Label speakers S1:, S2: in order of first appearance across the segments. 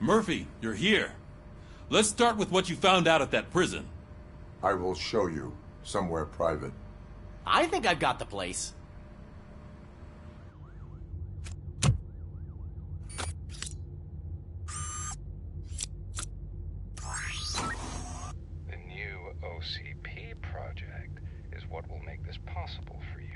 S1: Murphy, you're here. Let's start with what you found out at that prison.
S2: I will show you, somewhere private.
S3: I think I've got the place.
S4: The new OCP project is what will make this possible for you.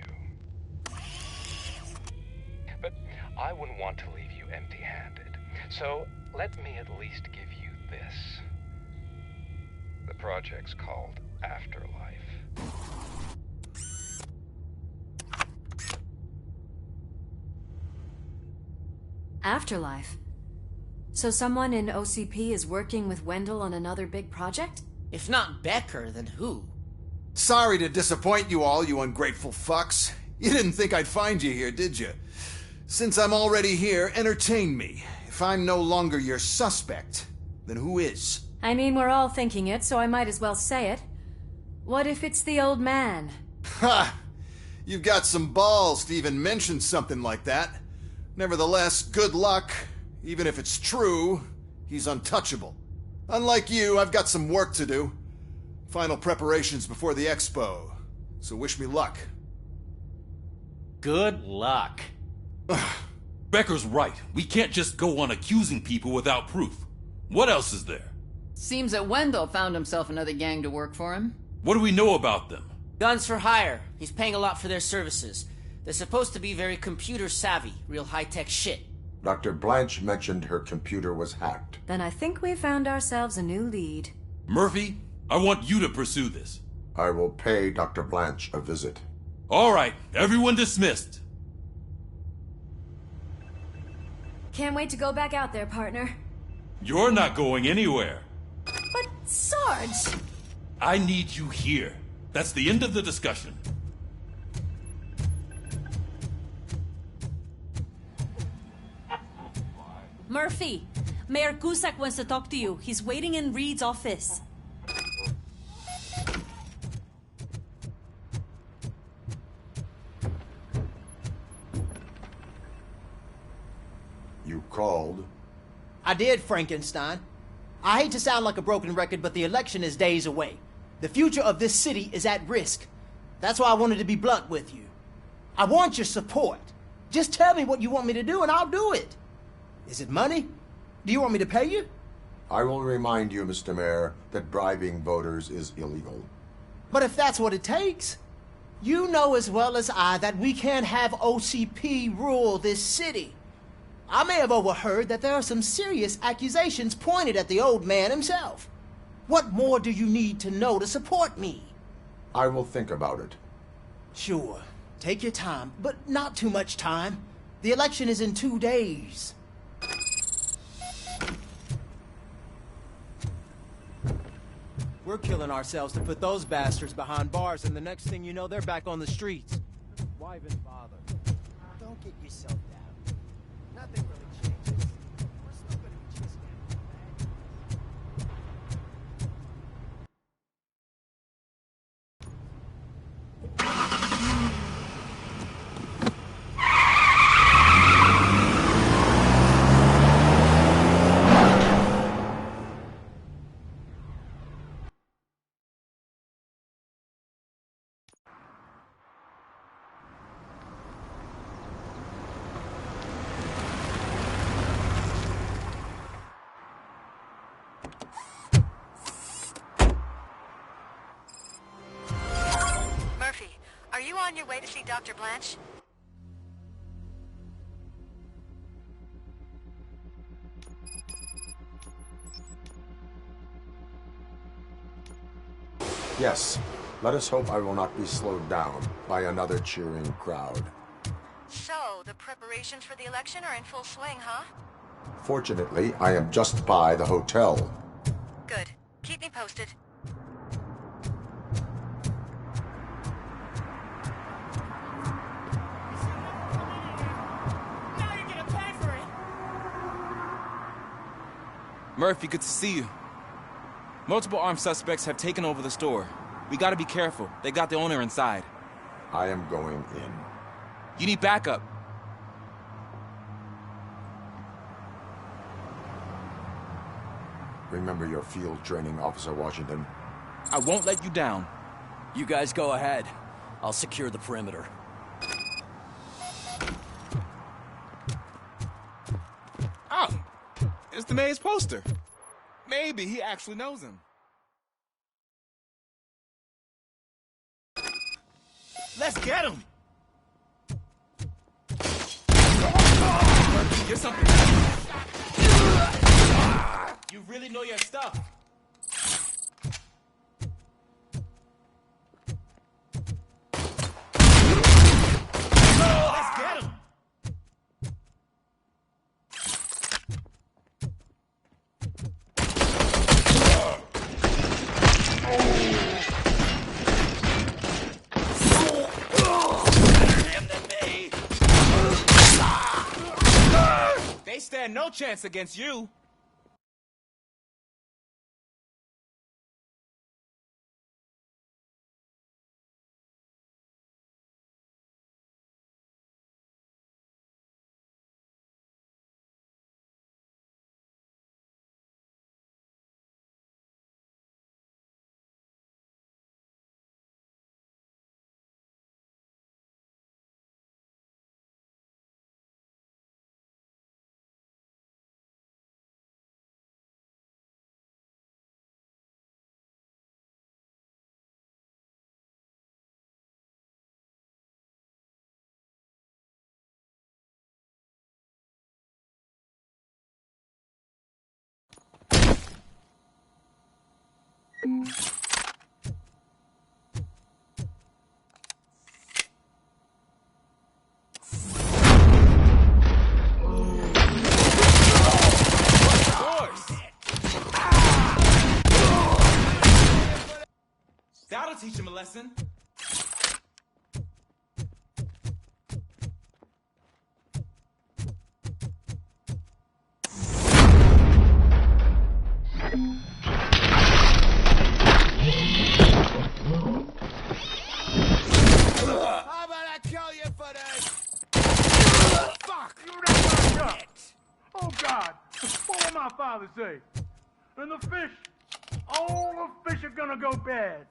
S4: But I wouldn't want to leave you empty-handed. So let me at least give you this. The project's called Afterlife.
S5: Afterlife? So someone in OCP is working with Wendell on another big project?
S3: If not Becker, then who?
S6: Sorry to disappoint you all, you ungrateful fucks. You didn't think I'd find you here, did you? Since I'm already here, entertain me. If I'm no longer your suspect, then who is?
S5: I mean, we're all thinking it, so I might as well say it. What if it's the old man?
S6: Ha! You've got some balls to even mention something like that. Nevertheless, good luck. Even if it's true, he's untouchable. Unlike you, I've got some work to do. Final preparations before the expo. So wish me luck.
S3: Good luck.
S1: Becker's right. We can't just go on accusing people without proof. What else is there?
S7: Seems that Wendell found himself another gang to work for him.
S1: What do we know about them?
S3: Guns for hire. He's paying a lot for their services. They're supposed to be very computer savvy, real high-tech shit.
S2: Dr. Blanche mentioned her computer was hacked.
S5: Then I think we found ourselves a new lead.
S1: Murphy, I want you to pursue this.
S2: I will pay Dr. Blanche a visit.
S1: All right, everyone dismissed.
S5: Can't wait to go back out there, partner.
S1: You're not going anywhere.
S5: But, Sarge!
S1: I need you here. That's the end of the discussion.
S8: Murphy, Mayor Cusack wants to talk to you. He's waiting in Reed's office.
S2: You called?
S3: I did, Frankenstein. I hate to sound like a broken record, but the election is days away. The future of this city is at risk. That's why I wanted to be blunt with you. I want your support. Just tell me what you want me to do and I'll do it. Is it money? Do you want me to pay you?
S2: I will remind you, Mr. Mayor, that bribing voters is illegal.
S3: But if that's what it takes, you know as well as I that we can't have OCP rule this city. I may have overheard that there are some serious accusations pointed at the old man himself. What more do you need to know to support me?
S2: I will think about it.
S3: Sure. Take your time, but not too much time. The election is in 2 days. We're killing ourselves to put those bastards behind bars, and the next thing you know, they're back on the streets. Why even bother? Don't get yourself down. Nothing really changes. We're still gonna be chasing after
S9: Are you on your way to see Dr. Blanche?
S2: Yes. Let us hope I will not be slowed down by another cheering crowd.
S9: So, the preparations for the election are in full swing, huh?
S2: Fortunately, I am just by the hotel.
S9: Good. Keep me posted.
S10: Murphy, good to see you. Multiple armed suspects have taken over the store. We gotta be careful. They got the owner inside.
S2: I am going in.
S10: You need backup.
S2: Remember your field training, Officer Washington.
S10: I won't let you down.
S11: You guys go ahead. I'll secure the perimeter.
S10: Oh, it's the mayor's poster. Maybe he actually knows him. Let's get him! Get something. You really know your stuff. Let's get him! They stand no chance against you. That'll teach him a lesson.
S12: How about I kill you for this? Fuck! You never shot! Oh God! What will my father say? And the fish, all the fish are gonna go bad.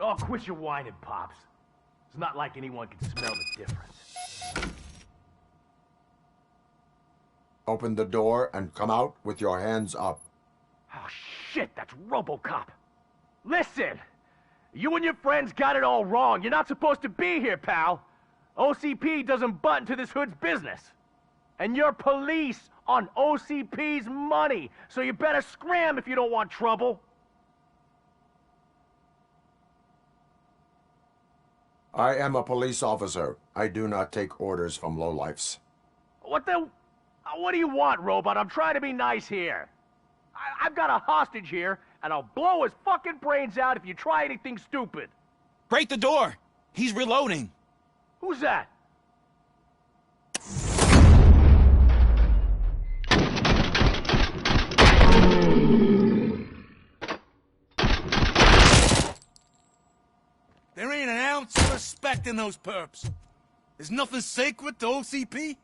S12: Oh, quit your whining, Pops. It's not like anyone can smell the difference.
S2: Open the door and come out with your hands up.
S12: Oh, shit, that's RoboCop. Listen, you and your friends got it all wrong. You're not supposed to be here, pal. OCP doesn't butt into this hood's business. And you're police on OCP's money, so you better scram if you don't want trouble.
S2: I am a police officer. I do not take orders from lowlifes.
S12: What do you want, Robot? I'm trying to be nice here. I've got a hostage here, and I'll blow his fucking brains out if you try anything stupid.
S10: Break the door! He's reloading.
S12: Who's that?
S13: There ain't an ounce of respect in those perps. There's nothing sacred to OCP.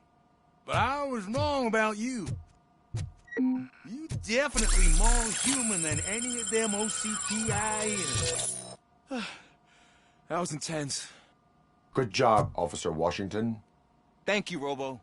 S13: But I was wrong about you. You definitely more human than any of them OCP hyenas.
S10: That was intense.
S2: Good job, Officer Washington.
S10: Thank you, Robo.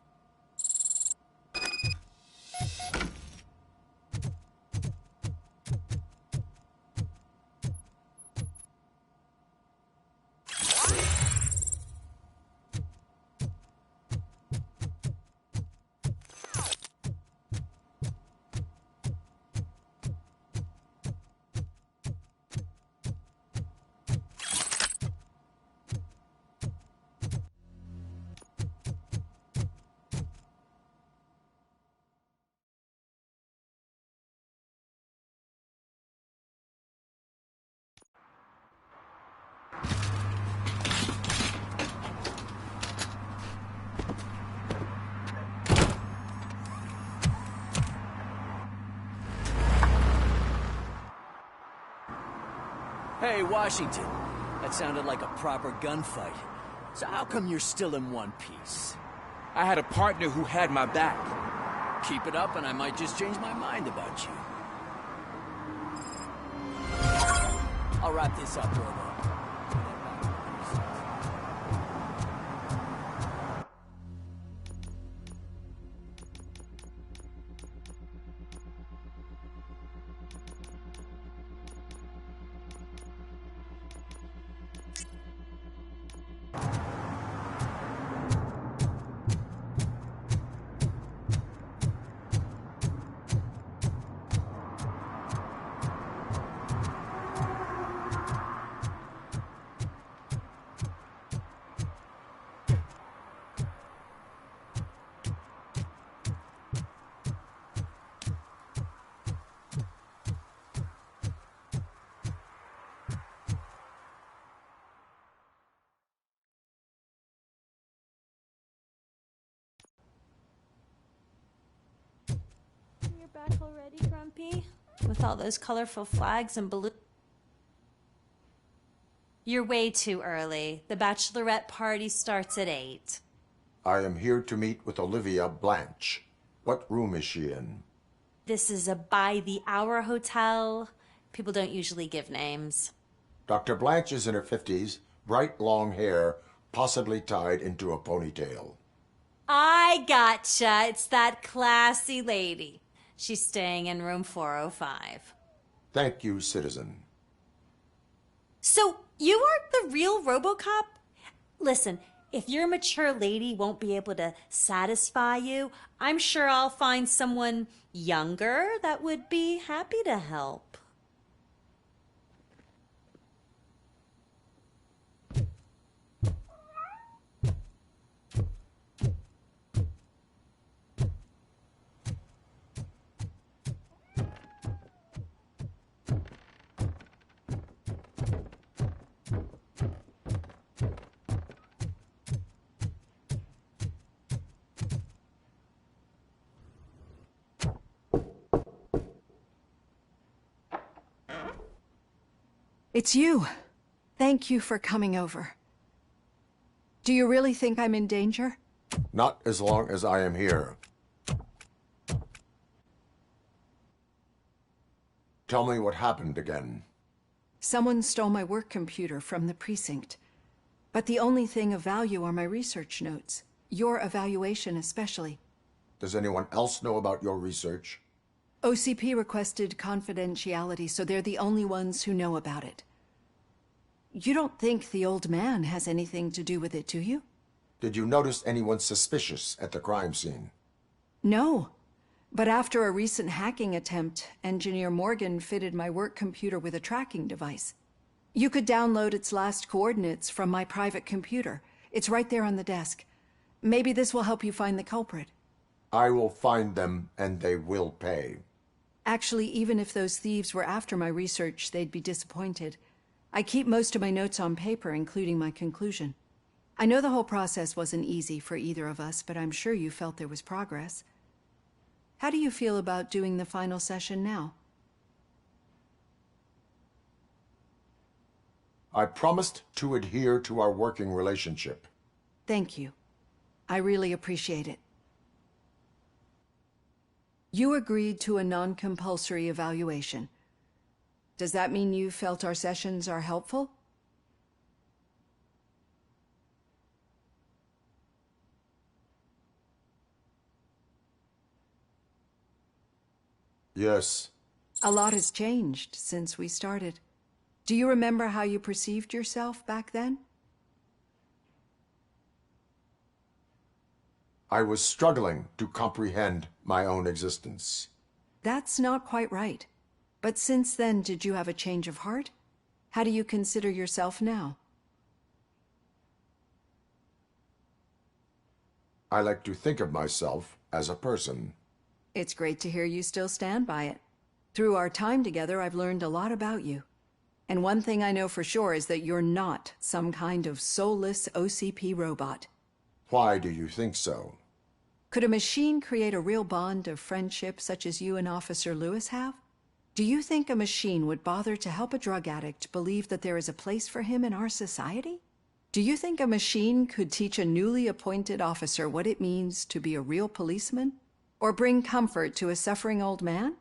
S11: Hey, Washington. That sounded like a proper gunfight. So how come you're still in one piece?
S10: I had a partner who had my back.
S11: Keep it up and I might just change my mind about you. I'll wrap this up, Robo.
S8: You're back already, Grumpy? With all those colorful flags and balloons? You're way too early. The bachelorette party starts at 8.
S2: I am here to meet with Olivia Blanche. What room is she in?
S8: This is a by-the-hour hotel. People don't usually give names.
S2: Dr. Blanche is in her 50s, bright long hair, possibly tied into a ponytail.
S8: I gotcha. It's that classy lady. She's staying in room 405.
S2: Thank you, citizen.
S8: So, you aren't the real RoboCop? Listen, if your mature lady won't be able to satisfy you, I'm sure I'll find someone younger that would be happy to help.
S14: It's you. Thank you for coming over. Do you really think I'm in danger?
S2: Not as long as I am here. Tell me what happened again.
S14: Someone stole my work computer from the precinct. But the only thing of value are my research notes. Your evaluation especially.
S2: Does anyone else know about your research?
S14: OCP requested confidentiality, so they're the only ones who know about it. You don't think the old man has anything to do with it, do you?
S2: Did you notice anyone suspicious at the crime scene?
S14: No. But after a recent hacking attempt, Engineer Morgan fitted my work computer with a tracking device. You could download its last coordinates from my private computer. It's right there on the desk. Maybe this will help you find the culprit.
S2: I will find them, and they will pay.
S14: Actually, even if those thieves were after my research, they'd be disappointed. I keep most of my notes on paper, including my conclusion. I know the whole process wasn't easy for either of us, but I'm sure you felt there was progress. How do you feel about doing the final session now?
S2: I promised to adhere to our working relationship.
S14: Thank you. I really appreciate it. You agreed to a non-compulsory evaluation. Does that mean you felt our sessions are helpful?
S2: Yes.
S14: A lot has changed since we started. Do you remember how you perceived yourself back then?
S2: I was struggling to comprehend my own existence.
S14: That's not quite right. But since then, did you have a change of heart? How do you consider yourself now?
S2: I like to think of myself as a person.
S14: It's great to hear you still stand by it. Through our time together, I've learned a lot about you. And one thing I know for sure is that you're not some kind of soulless OCP robot.
S2: Why do you think so?
S14: Could a machine create a real bond of friendship such as you and Officer Lewis have? Do you think a machine would bother to help a drug addict believe that there is a place for him in our society? Do you think a machine could teach a newly appointed officer what it means to be a real policeman? Or bring comfort to a suffering old man?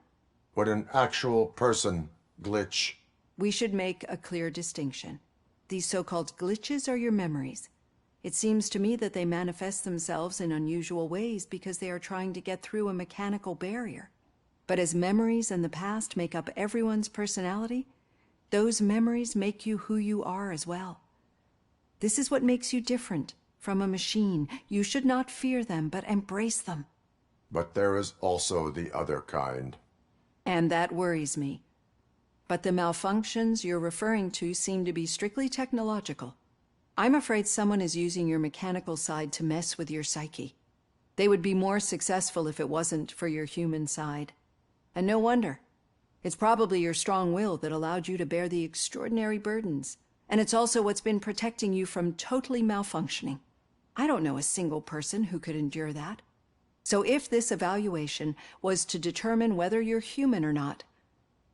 S2: Would an actual person glitch
S14: We should make a clear distinction. These so-called glitches are your memories. It seems to me that they manifest themselves in unusual ways because they are trying to get through a mechanical barrier. But as memories and the past make up everyone's personality, those memories make you who you are as well. This is what makes you different from a machine. You should not fear them, but embrace them.
S2: But there is also the other kind.
S14: And that worries me. But the malfunctions you're referring to seem to be strictly technological. I'm afraid someone is using your mechanical side to mess with your psyche. They would be more successful if it wasn't for your human side. And no wonder. It's probably your strong will that allowed you to bear the extraordinary burdens. And it's also what's been protecting you from totally malfunctioning. I don't know a single person who could endure that. So if this evaluation was to determine whether you're human or not,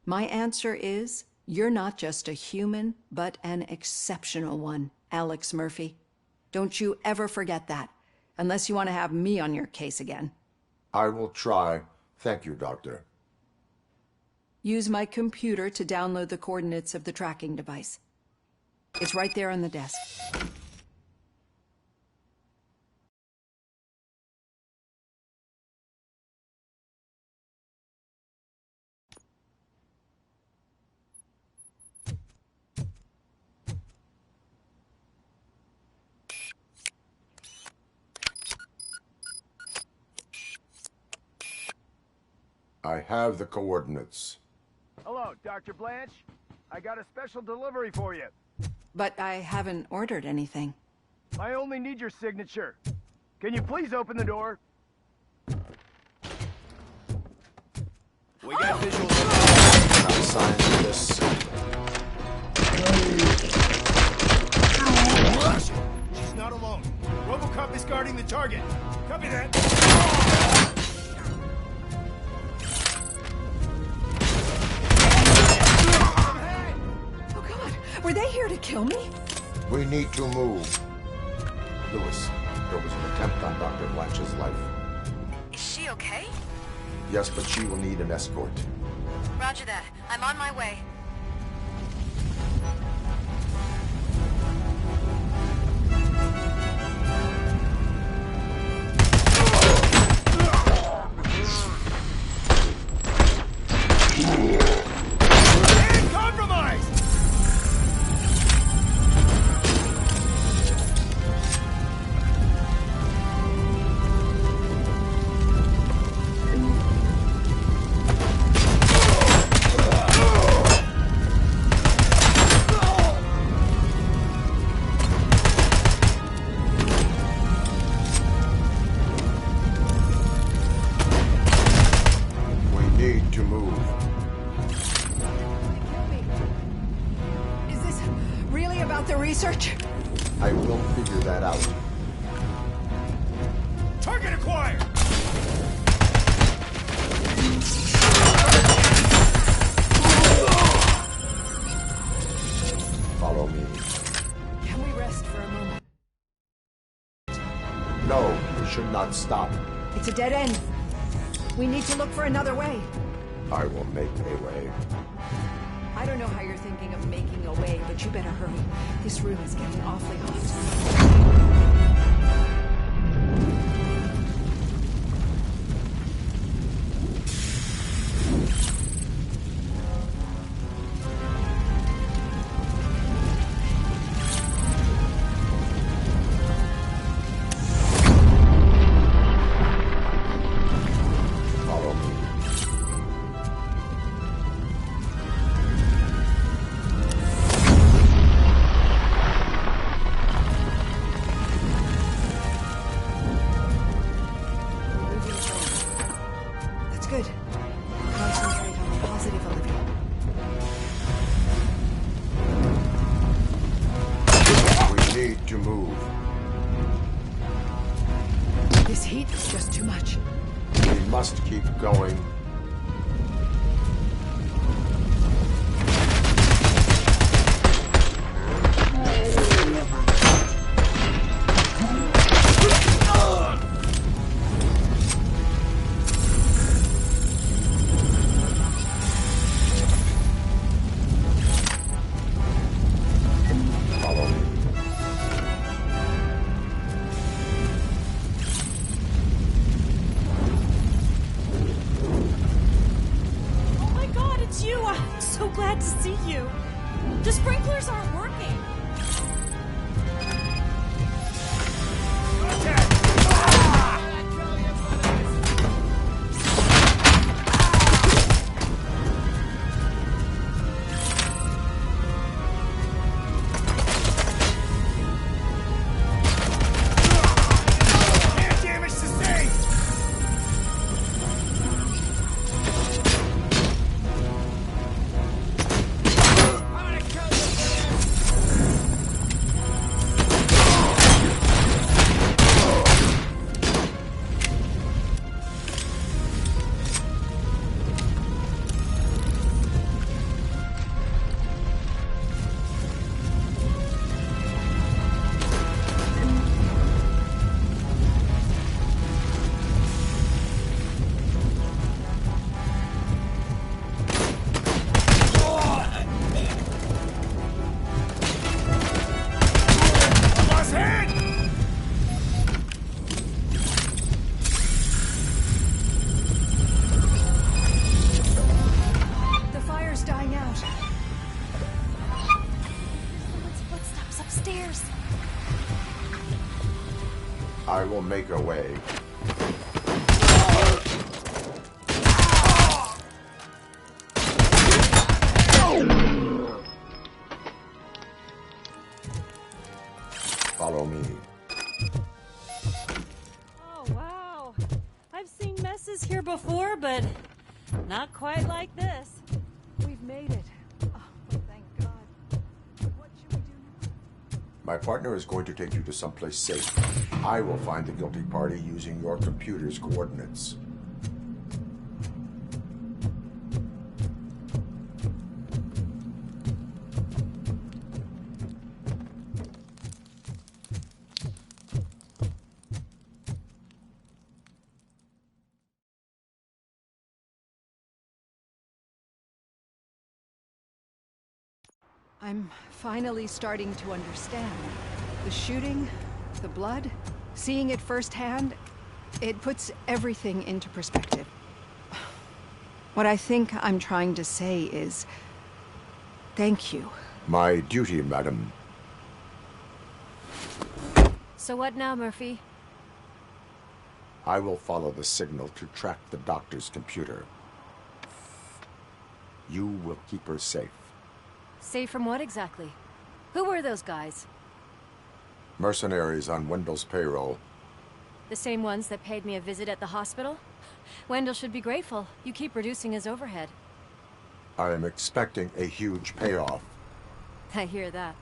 S14: my answer is, you're not just a human, but an exceptional one, Alex Murphy. Don't you ever forget that, unless you want to have me on your case again.
S2: I will try. Thank you, Doctor.
S14: Use my computer to download the coordinates of the tracking device. It's right there on the desk.
S2: I have the coordinates.
S12: Hello, Dr. Blanche. I got a special delivery for you.
S14: But I haven't ordered anything.
S12: I only need your signature. Can you please open the door?
S11: We got visuals.
S2: Can I sign this?
S13: She's not alone. RoboCop is guarding the target. Copy that.
S14: Were they here to kill me?
S2: We need to move. Lewis, there was an attempt on Dr. Blanche's life.
S9: Is she okay?
S2: Yes, but she will need an escort.
S9: Roger that. I'm on my way.
S14: Research?
S2: I will figure that out.
S13: Target acquired!
S2: Follow me.
S14: Can we rest for a moment?
S2: No, we should not stop.
S14: It's a dead end. We need to look for another way.
S2: I will make a way.
S14: I don't know how you're thinking of making a way, but you better hurry. This room is getting awfully hot. Good. Concentrate on the positive, Olivia.
S2: We need to move.
S14: This heat is just too much.
S2: We must keep going.
S8: stairs.
S2: I will make a way. Follow me.
S8: Oh, wow. I've seen messes here before, but not quite like this.
S14: We've made it. Oh, thank God. What should we do now?
S2: My partner is going to take you to someplace safe. I will find the guilty party using your computer's coordinates.
S14: I'm finally starting to understand. The shooting, the blood, seeing it firsthand, it puts everything into perspective. What I think I'm trying to say is, thank you.
S2: My duty, madam.
S5: So what now, Murphy?
S2: I will follow the signal to track the doctor's computer. You will keep her safe.
S5: Safe from what exactly? Who were those guys?
S2: Mercenaries on Wendell's payroll.
S5: The same ones that paid me a visit at the hospital? Wendell should be grateful. You keep reducing his overhead.
S2: I am expecting a huge payoff.
S5: I hear that.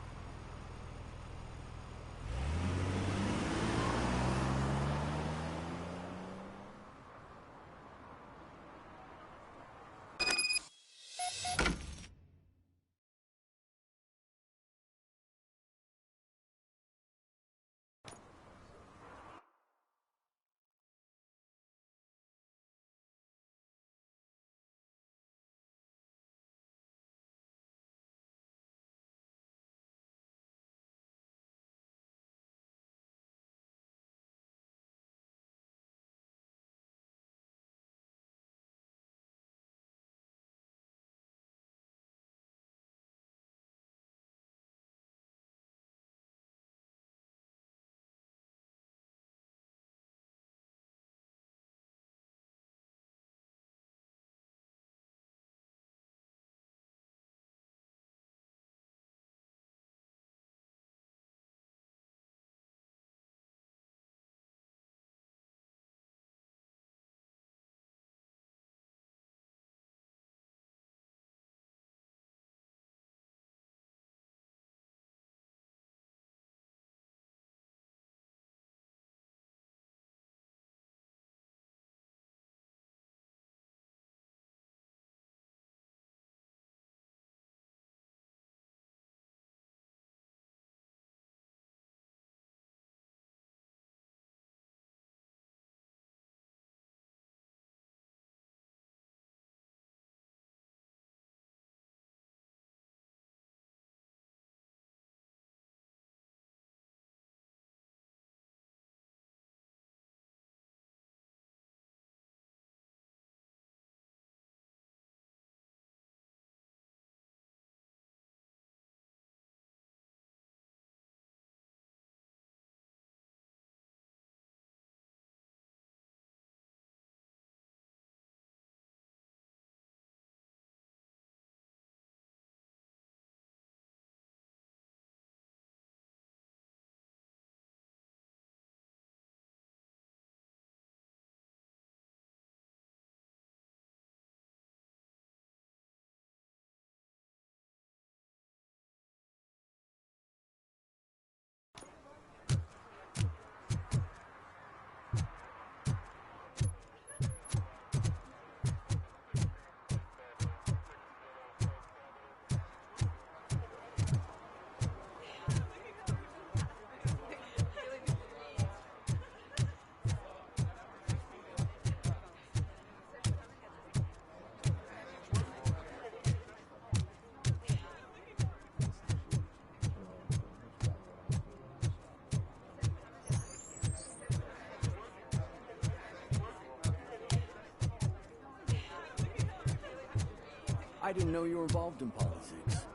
S11: I didn't know you were involved in politics.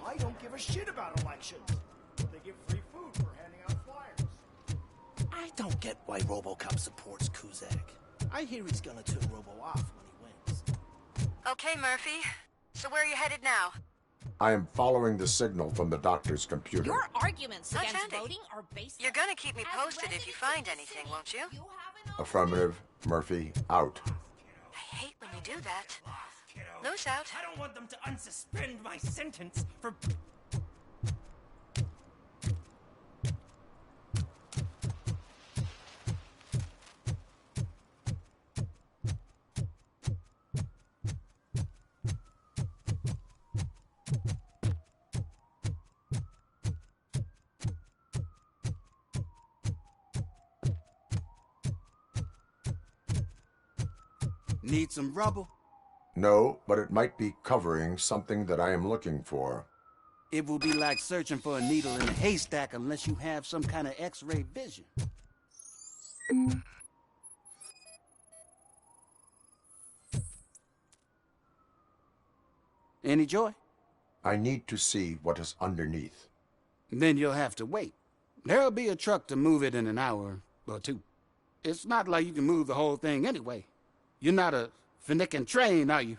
S12: I don't give a shit about elections. They give free food for handing out flyers.
S11: I don't get why RoboCop supports Kuzak. I hear he's gonna turn Robo off when he wins.
S9: Okay, Murphy. So where are you headed now?
S2: I am following the signal from the doctor's computer.
S15: Your arguments
S9: That's
S15: against
S9: handy.
S15: voting are based.
S9: You're gonna keep me posted if you find anything, won't you?
S2: Affirmative. Murphy, out.
S9: I hate when you do that. Loose out.
S16: I don't want them to unsuspend my sentence for...
S13: Need some rubble?
S2: No, but it might be covering something that I am looking for.
S13: It will be like searching for a needle in a haystack unless you have some kind of X-ray vision. Any joy?
S2: I need to see what is underneath.
S13: Then you'll have to wait. There'll be a truck to move it in an hour or two. It's not like you can move the whole thing anyway. You're not a finicking train, are you?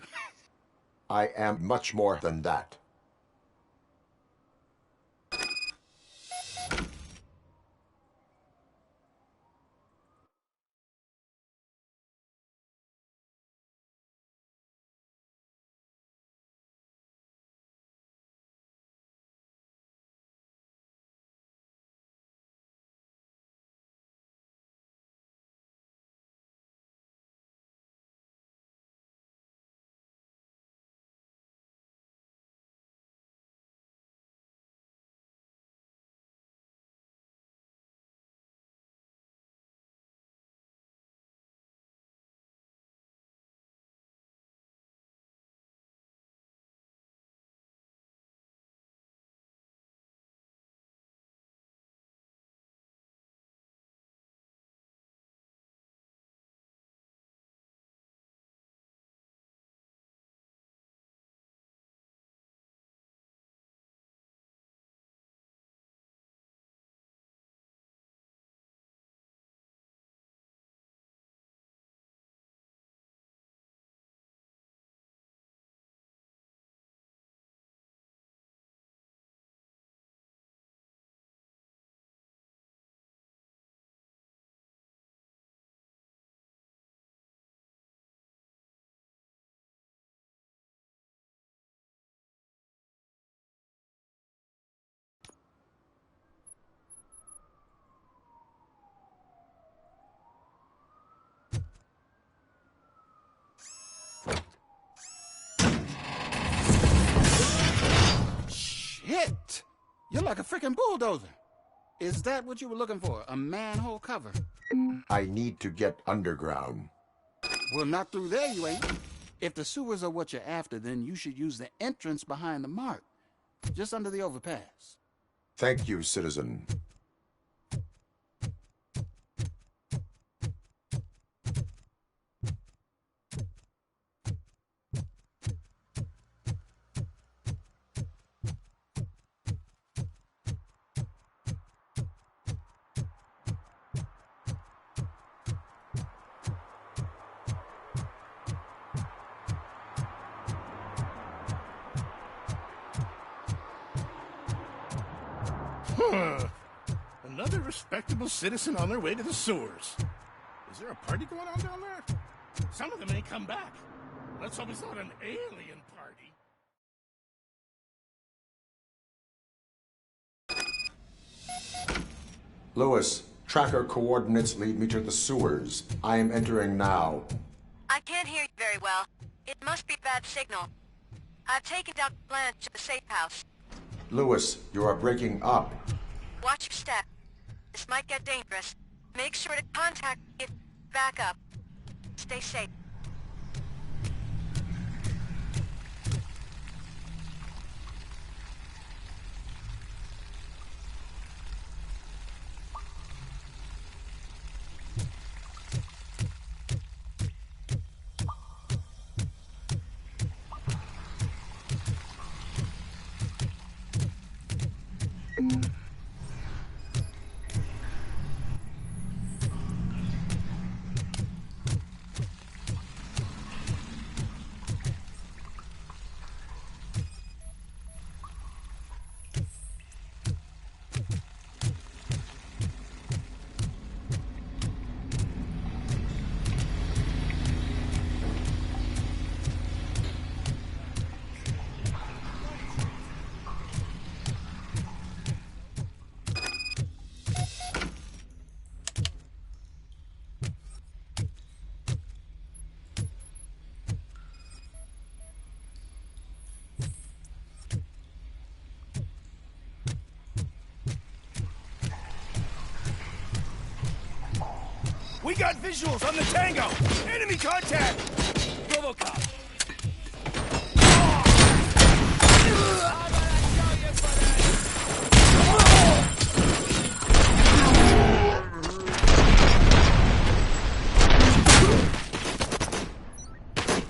S2: I am much more than that.
S13: Shit! You're like a freaking bulldozer. Is that what you were looking for? A manhole cover?
S2: I need to get underground.
S13: Well, not through there, you ain't. If the sewers are what you're after, then you should use the entrance behind the mark. Just under the overpass.
S2: Thank you, citizen.
S12: Another respectable citizen on their way to the sewers. Is there a party going on down there? Some of them ain't come back. Let's hope it's not an alien party.
S2: Lewis, tracker coordinates lead me to the sewers. I am entering now.
S9: I can't hear you very well. It must be bad signal. I've taken Dr. Blanche to the safe house.
S2: Lewis, you are breaking up.
S9: Watch your step. This might get dangerous. Make sure to contact me if back up. Stay safe.
S13: We got visuals on the Tango! Enemy contact!
S11: RoboCop!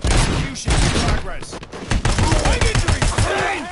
S13: Execution in progress. Leg injury! Sustained!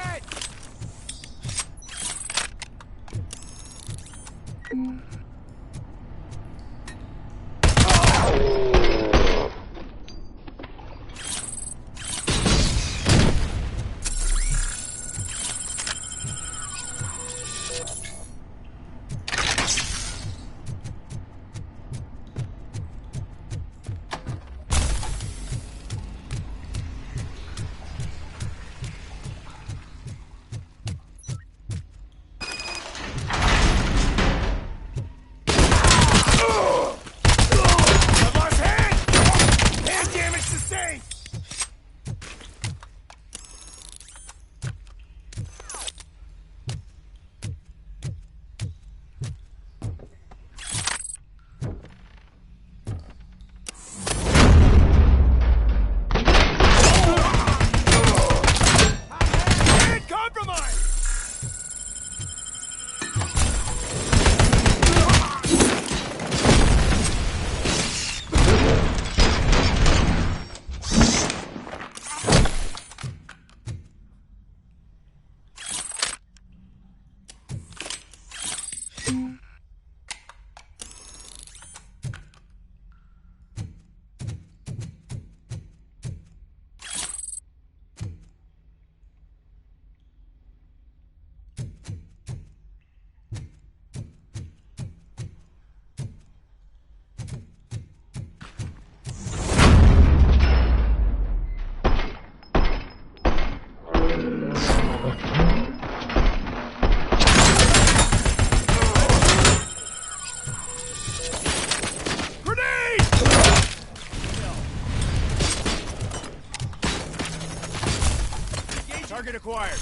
S13: Target acquired.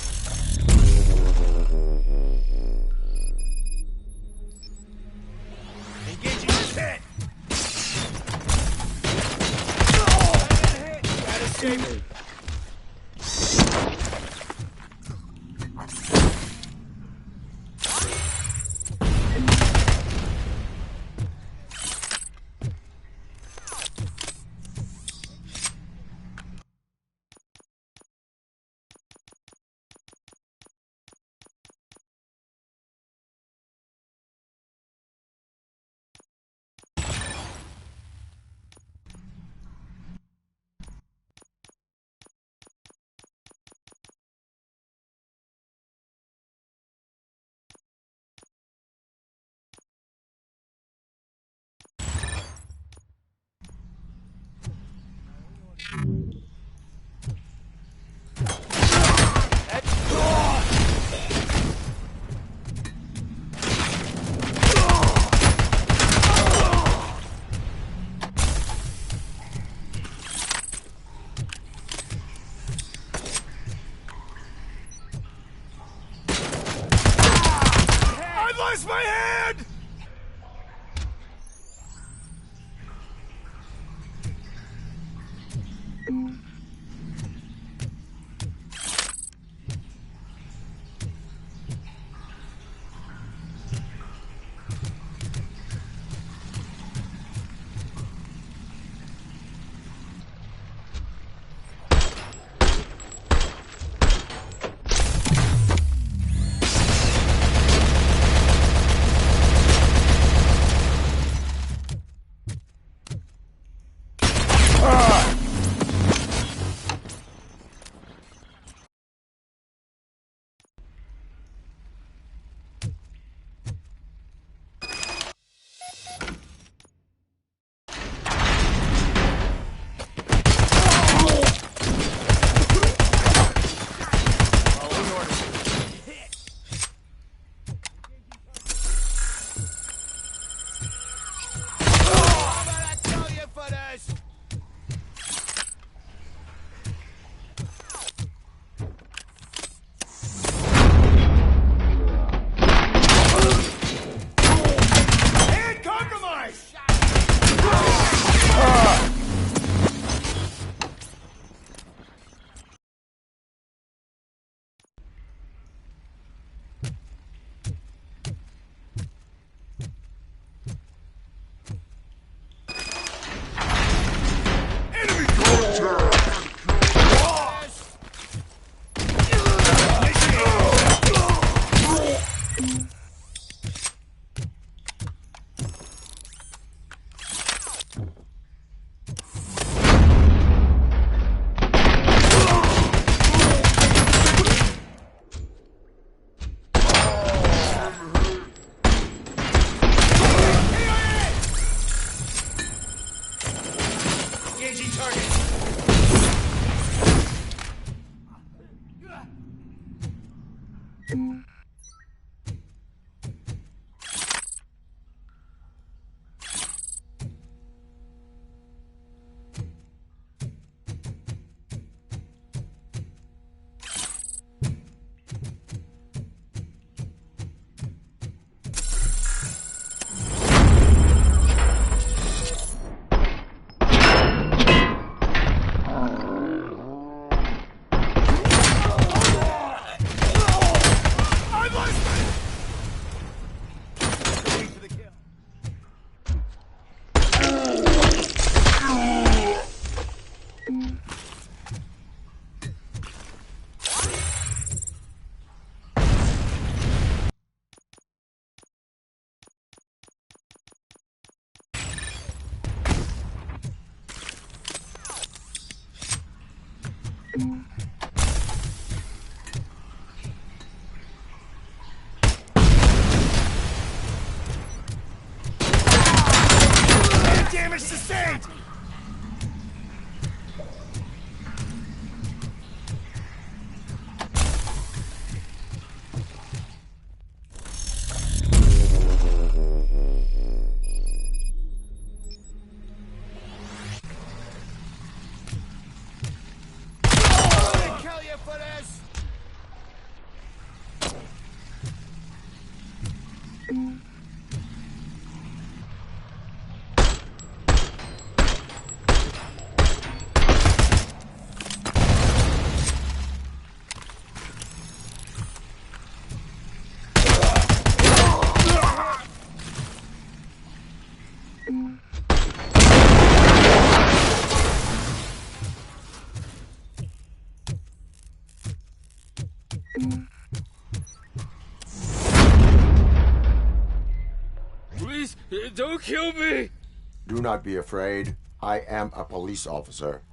S13: Engaging his head. That escaped. I lost my hand!
S12: Damage sustained! Kill you for this!
S15: Please, don't kill me!
S2: Do not be afraid. I am a police officer.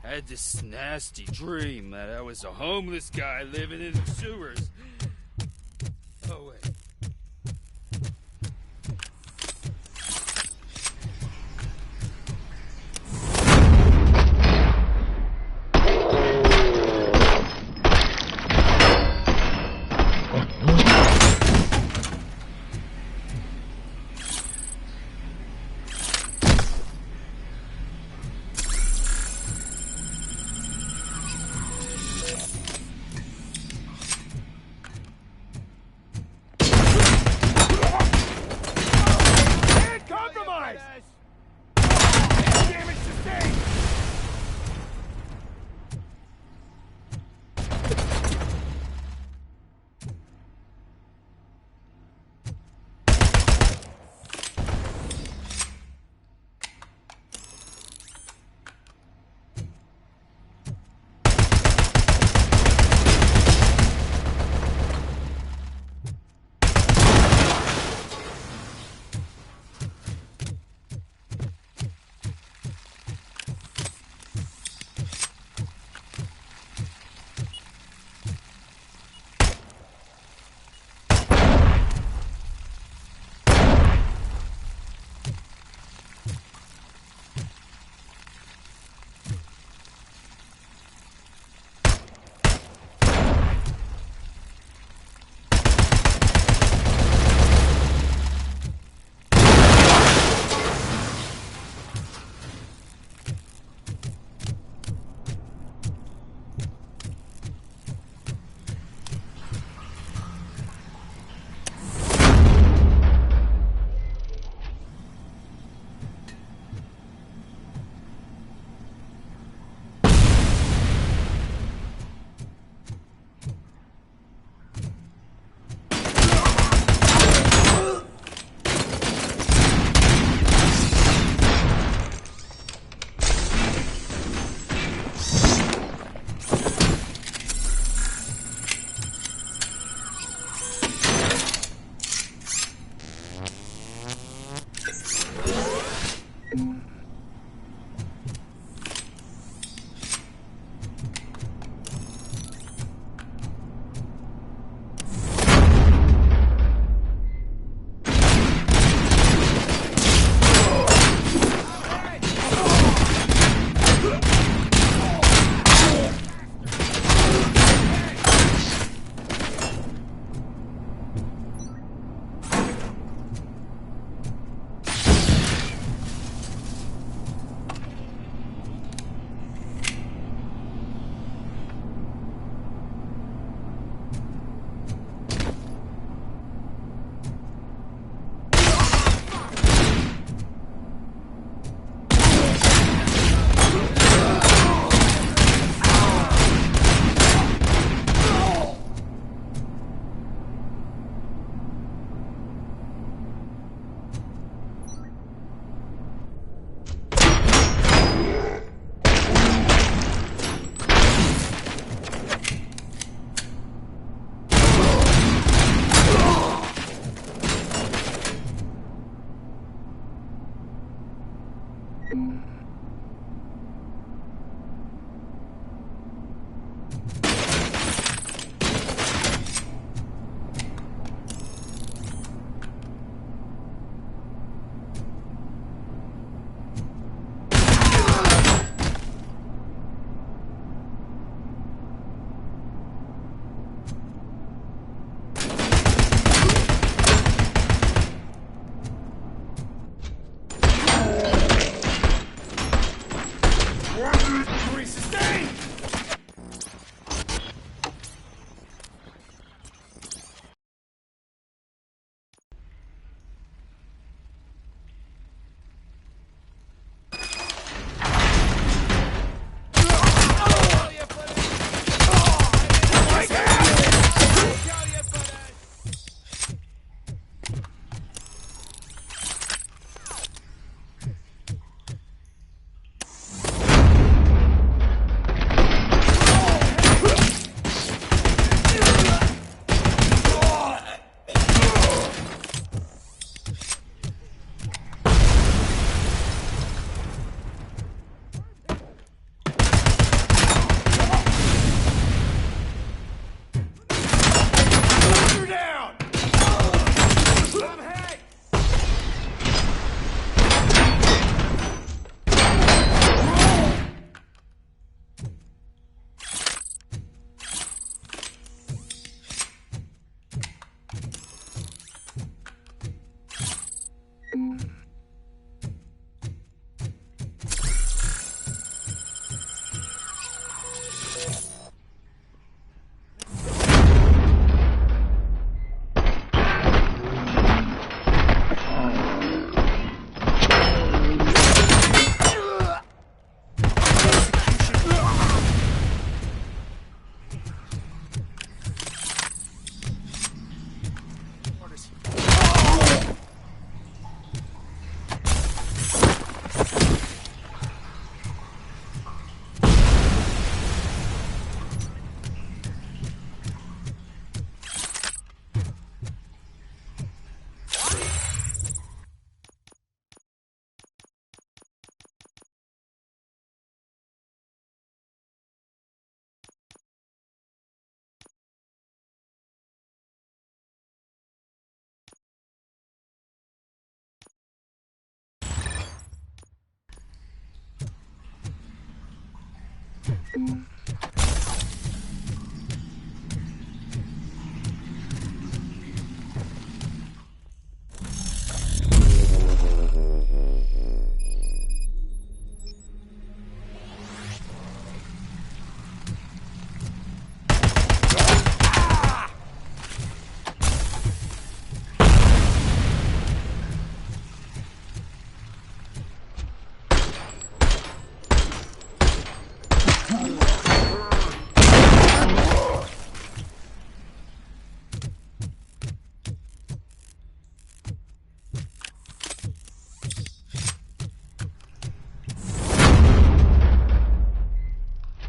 S15: I had this nasty dream that I was a homeless guy living in the sewers. Oh, wait.
S12: Christ! Damage sustained!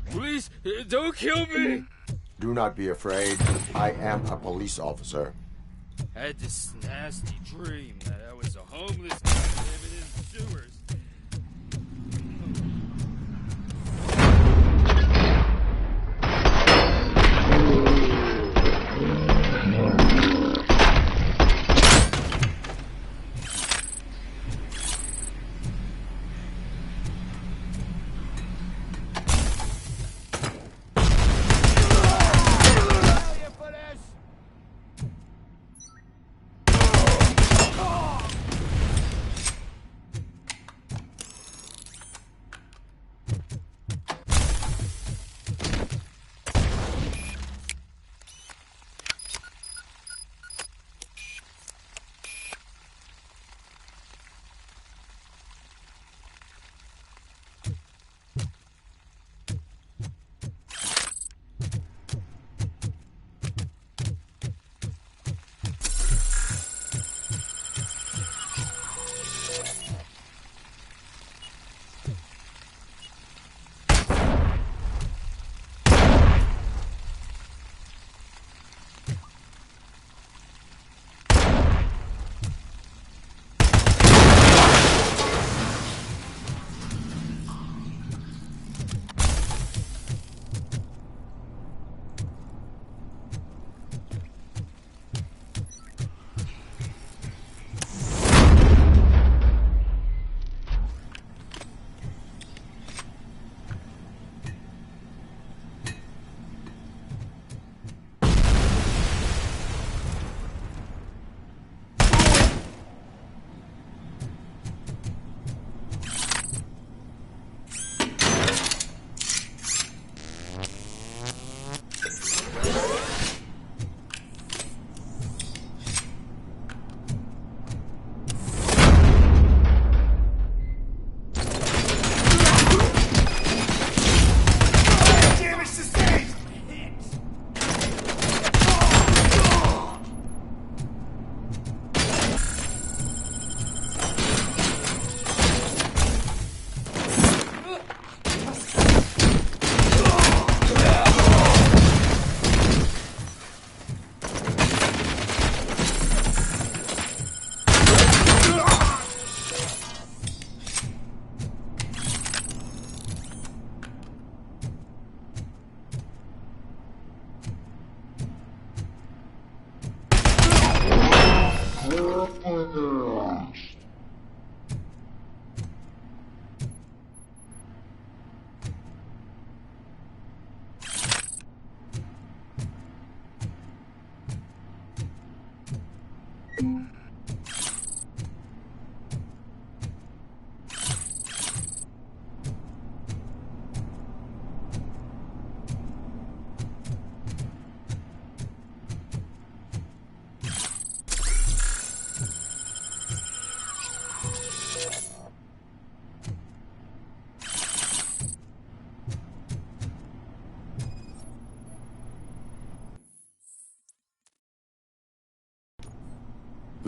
S15: Please, don't kill me!
S2: Do not be afraid. I am a police officer.
S15: I had this nasty dream that I was a homeless guy living in sewers.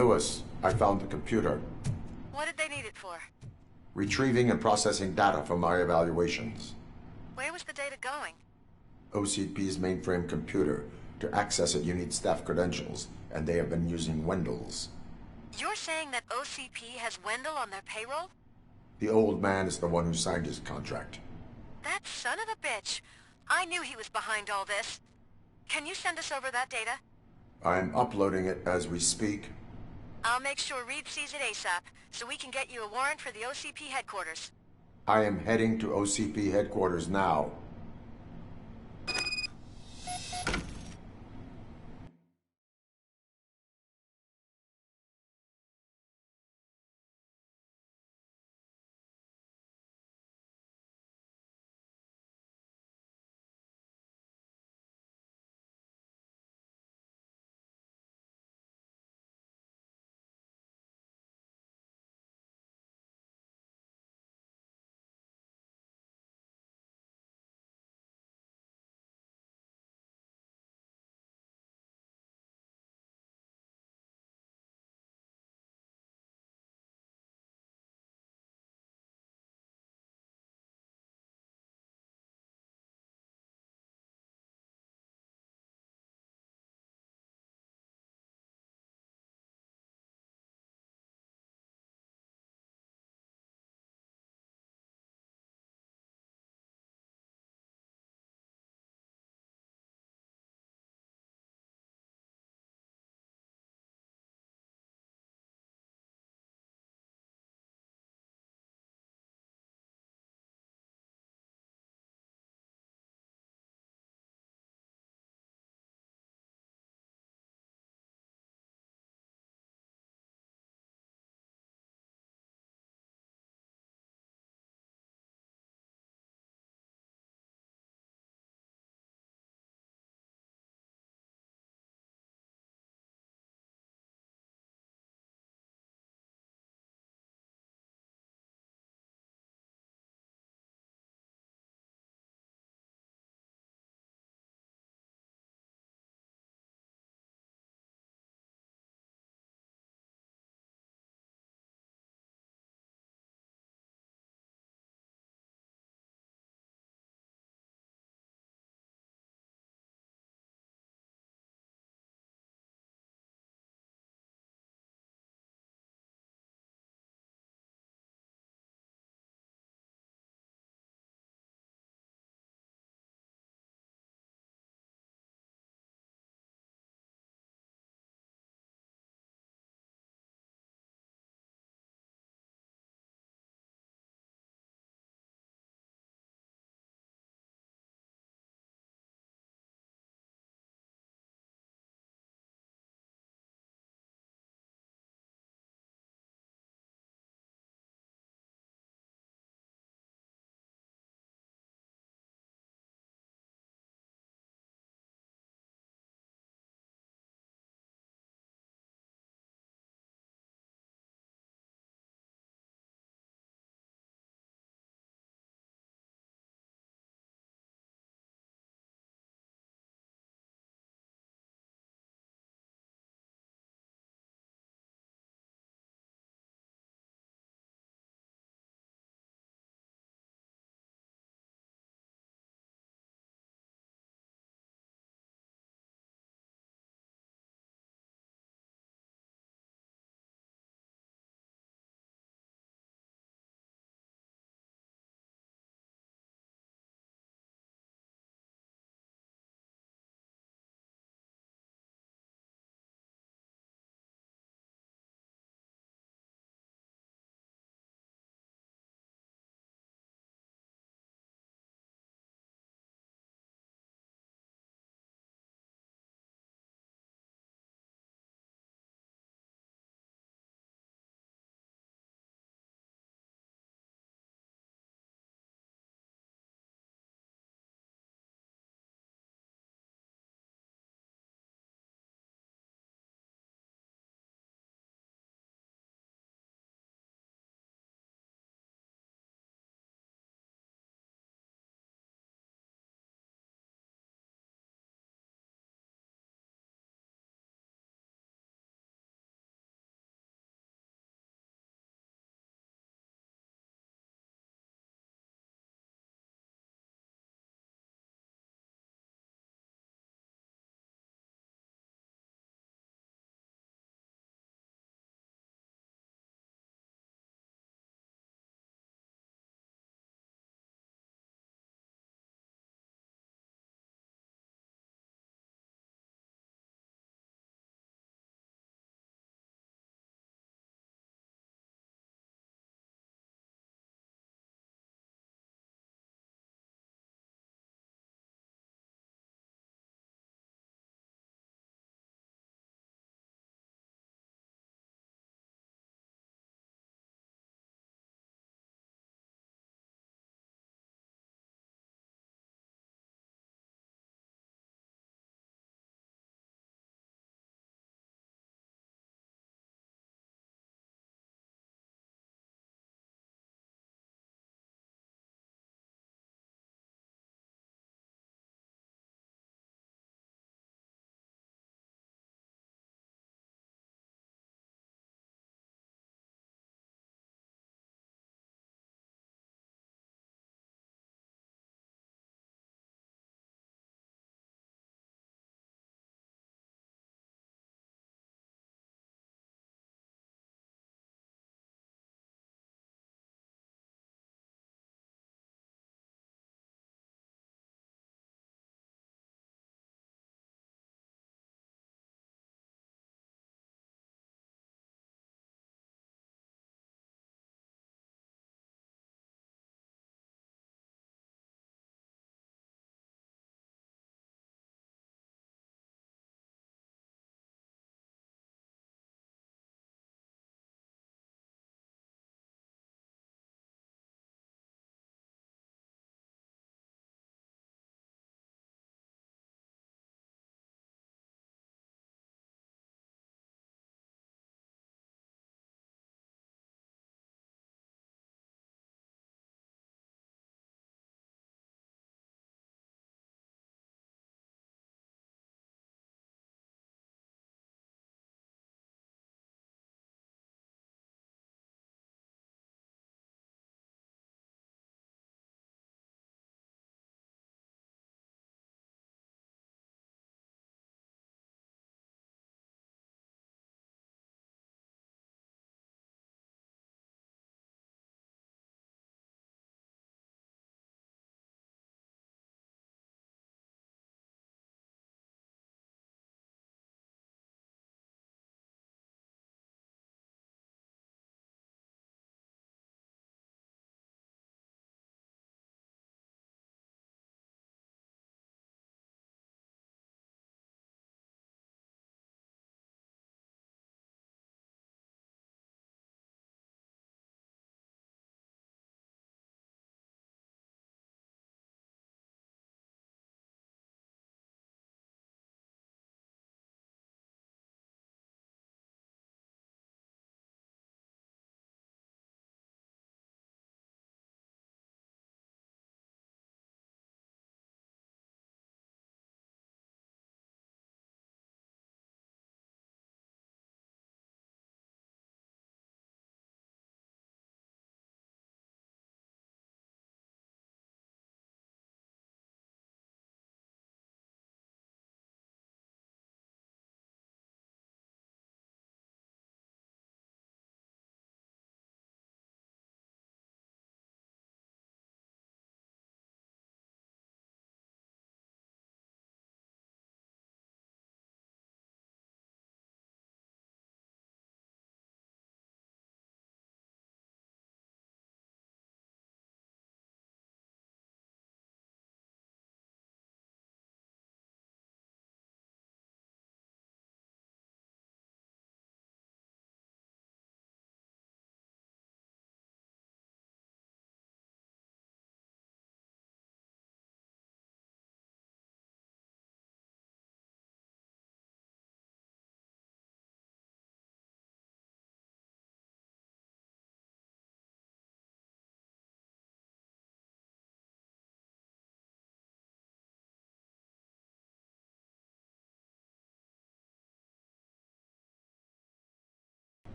S2: Lewis, I found the computer.
S9: What did they need it for?
S2: Retrieving and processing data from my evaluations.
S9: Where was the data going?
S2: OCP's mainframe computer. To access it, you need staff credentials, and they have been using Wendell's.
S9: You're saying that OCP has Wendell on their payroll?
S2: The old man is the one who signed his contract.
S9: That son of a bitch. I knew he was behind all this. Can you send us over that data?
S2: I'm uploading it as we speak.
S9: I'll make sure Reed sees it ASAP, so we can get you a warrant for the OCP headquarters.
S2: I am heading to OCP headquarters now.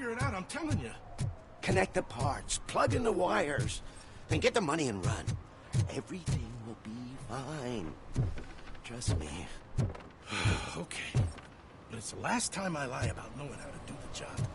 S13: figure it out, I'm telling you.
S17: Connect the parts, plug in the wires, and get the money and run. Everything will be fine. Trust me.
S13: Okay. But it's the last time I lie about knowing how to do the job.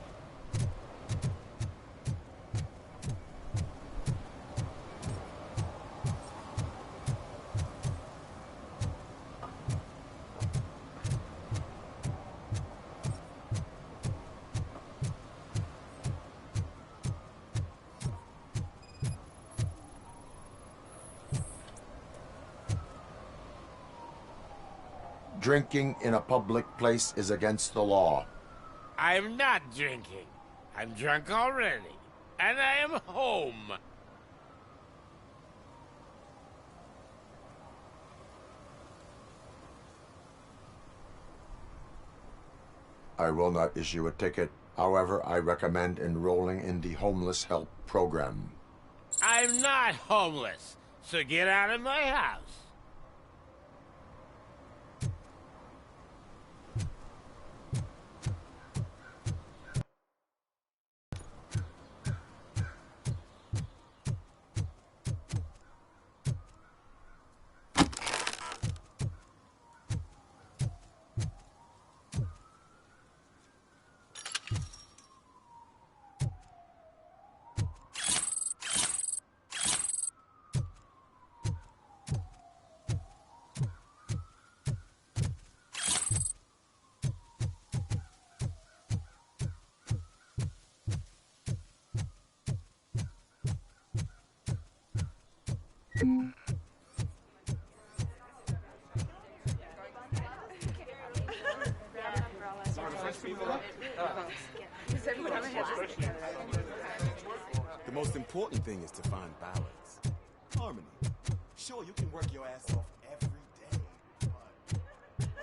S2: Drinking in a public place is against the law.
S18: I'm not drinking. I'm drunk already. And I am home.
S2: I will not issue a ticket. However, I recommend enrolling in the Homeless Help Program.
S18: I'm not homeless, so get out of my house.
S19: The most important thing is to find balance. Harmony. Sure, you can work your ass off every day, but...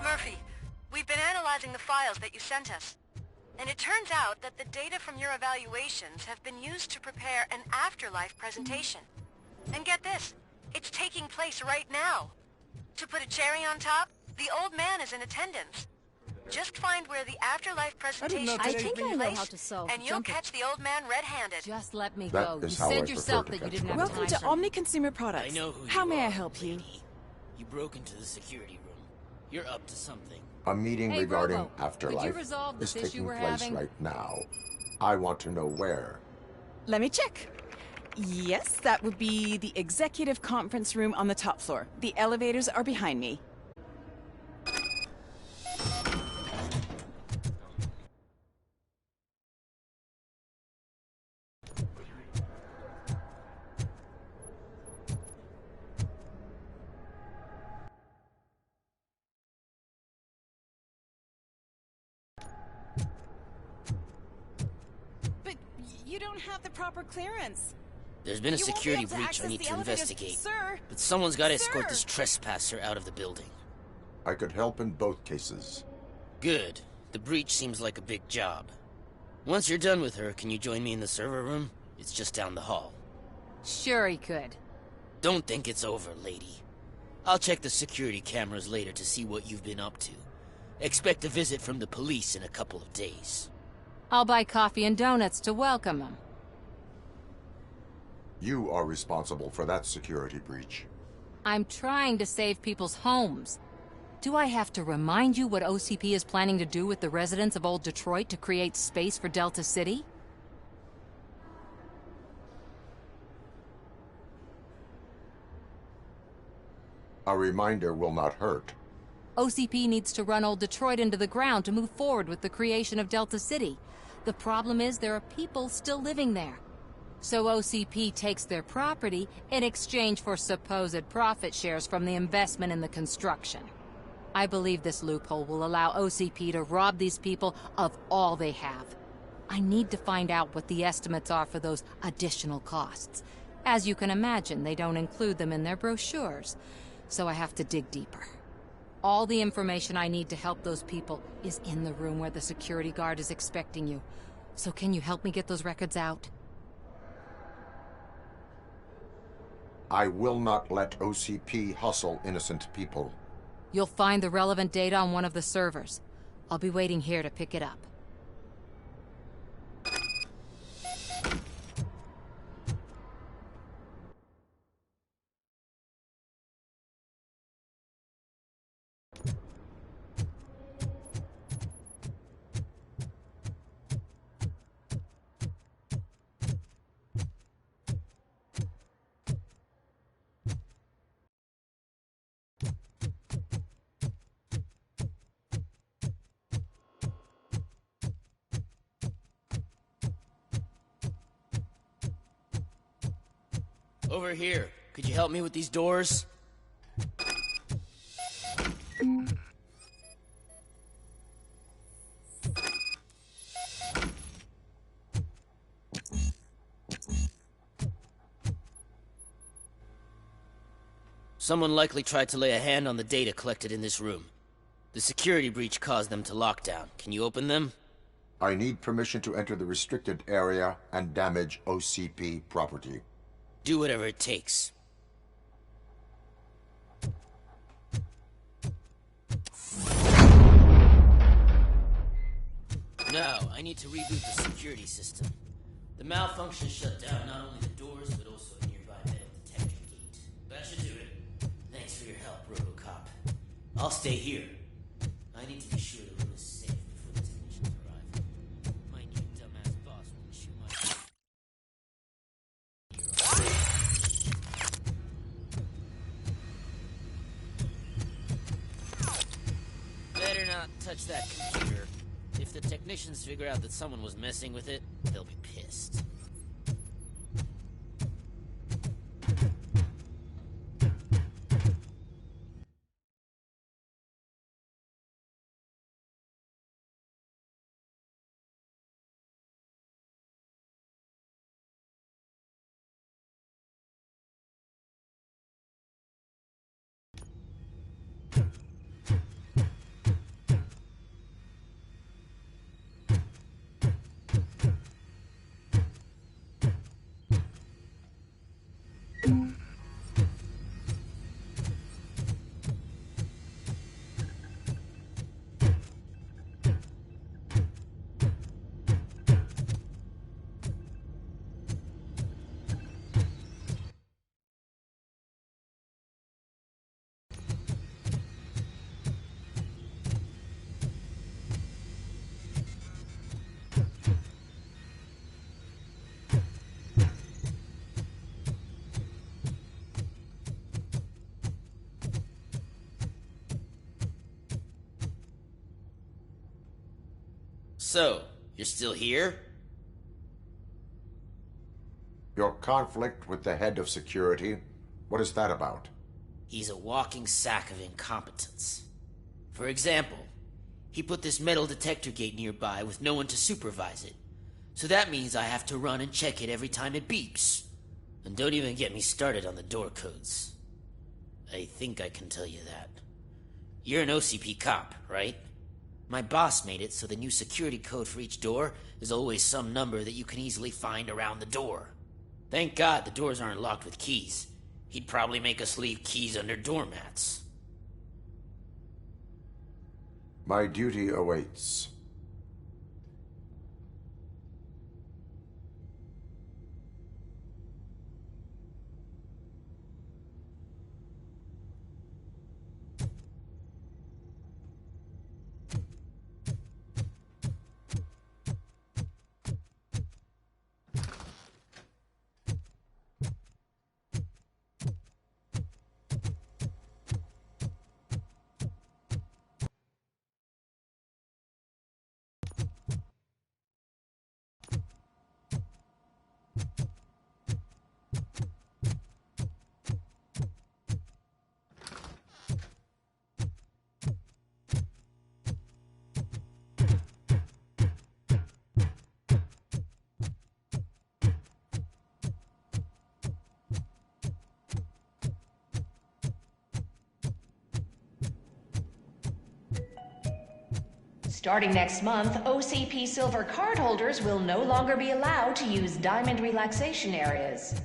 S9: Murphy, we've been analyzing the files that you sent us. And it turns out that the data from your evaluations have been used to prepare an afterlife presentation. And get this, it's taking place right now. To put a cherry on top, the old man is in attendance. Just find where the afterlife presentation is taking place, and you'll catch the old man red-handed.
S5: Just let me
S2: That
S5: go.
S2: is
S5: You
S2: how I
S5: said
S2: prefer
S5: yourself
S2: to
S5: that you
S2: catch
S5: didn't have
S20: Welcome
S5: time.
S20: to Omni Consumer Products.
S15: I know who
S20: How
S15: you
S20: may I
S15: are,
S20: help you?
S15: lady. You broke into the security room. You're up to something.
S2: A meeting
S5: Hey,
S2: regarding
S5: Robo,
S2: afterlife
S5: could you resolve
S2: is
S5: this issue
S2: taking
S5: we're
S2: place
S5: having?
S2: right now. I want to know where.
S20: Let me check. Yes, that would be the executive conference room on the top floor. The elevators are behind me. But you don't have the proper clearance.
S15: There's been a
S20: You won't be
S15: security
S20: able to
S15: breach I
S20: access
S15: need
S20: the
S15: to
S20: elevators,
S15: investigate.
S20: sir.
S15: But someone's got to
S20: Sir.
S15: escort this trespasser out of the building.
S2: I could help in both cases.
S15: Good. The breach seems like a big job. Once you're done with her, can you join me in the server room? It's just down the hall.
S5: Sure he could.
S15: Don't think it's over, lady. I'll check the security cameras later to see what you've been up to. Expect a visit from the police in a couple of days.
S5: I'll buy coffee and donuts to welcome him.
S2: You are responsible for that security breach.
S5: I'm trying to save people's homes. Do I have to remind you what OCP is planning to do with the residents of Old Detroit to create space for Delta City?
S2: A reminder will not hurt.
S5: OCP needs to run old Detroit into the ground to move forward with the creation of Delta City. The problem is there are people still living there. So OCP takes their property in exchange for supposed profit shares from the investment in the construction. I believe this loophole will allow OCP to rob these people of all they have. I need to find out what the estimates are for those additional costs. As you can imagine, they don't include them in their brochures, so I have to dig deeper. All the information I need to help those people is in the room where the security guard is expecting you. So can you help me get those records out?
S2: I will not let OCP hustle innocent people.
S5: You'll find the relevant data on one of the servers. I'll be waiting here to pick it up.
S15: Over here. Could you help me with these doors? Someone likely tried to lay a hand on the data collected in this room. The security breach caused them to lock down. Can you open them?
S2: I need permission to enter the restricted area and damage OCP property.
S15: Do whatever it takes. Now, I need to reboot the security system. The malfunction shut down not only the doors, but also a nearby metal detector gate. That should do it. Thanks for your help, RoboCop. I'll stay here. I need to be sure the room is safe before the technicians arrive. My new dumbass boss won't shoot my... Better not touch that computer. If the technicians figure out that someone was messing with it, they'll be pissed. So, you're still here?
S2: Your conflict with the head of security, what is that about?
S15: He's a walking sack of incompetence. For example, he put this metal detector gate nearby with no one to supervise it. So that means I have to run and check it every time it beeps. And don't even get me started on the door codes. I think I can tell you that. You're an OCP cop, right? My boss made it so the new security code for each door is always some number that you can easily find around the door. Thank God the doors aren't locked with keys. He'd probably make us leave keys under doormats.
S2: My duty awaits.
S21: Starting next month, OCP Silver cardholders will no longer be allowed to use diamond relaxation areas.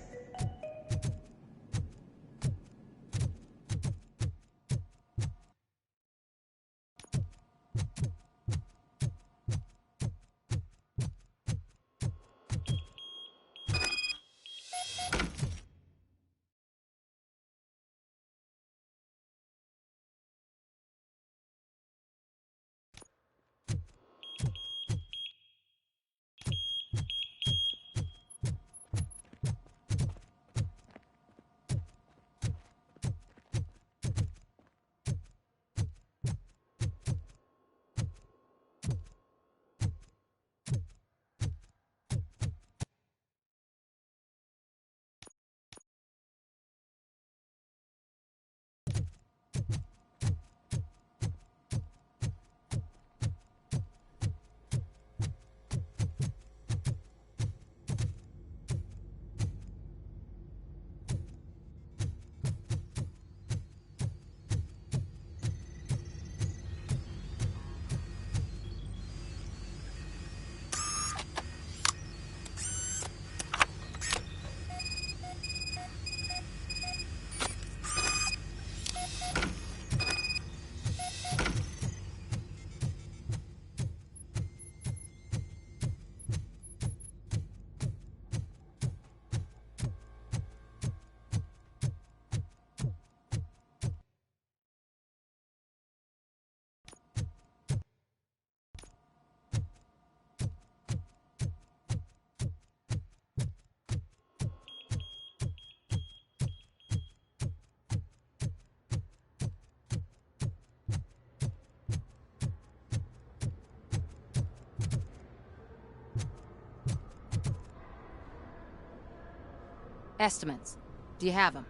S5: Estimates. Do you have them?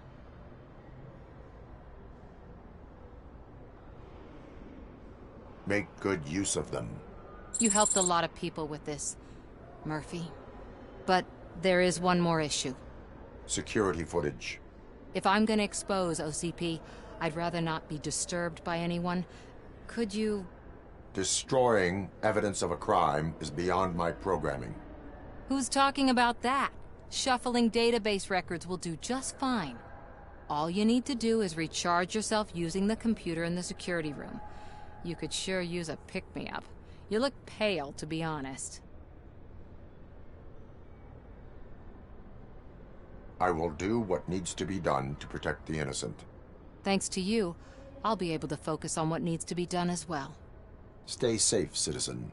S2: Make good use of them.
S5: You helped a lot of people with this, Murphy. But there is one more issue.
S2: Security footage.
S5: If I'm gonna expose OCP, I'd rather not be disturbed by anyone. Could you...
S2: Destroying evidence of a crime is beyond my programming.
S5: Who's talking about that? Shuffling database records will do just fine. All you need to do is recharge yourself using the computer in the security room. You could sure use a pick-me-up. You look pale, to be honest.
S2: I will do what needs to be done to protect the innocent.
S5: Thanks to you, I'll be able to focus on what needs to be done as well.
S2: Stay safe, citizen.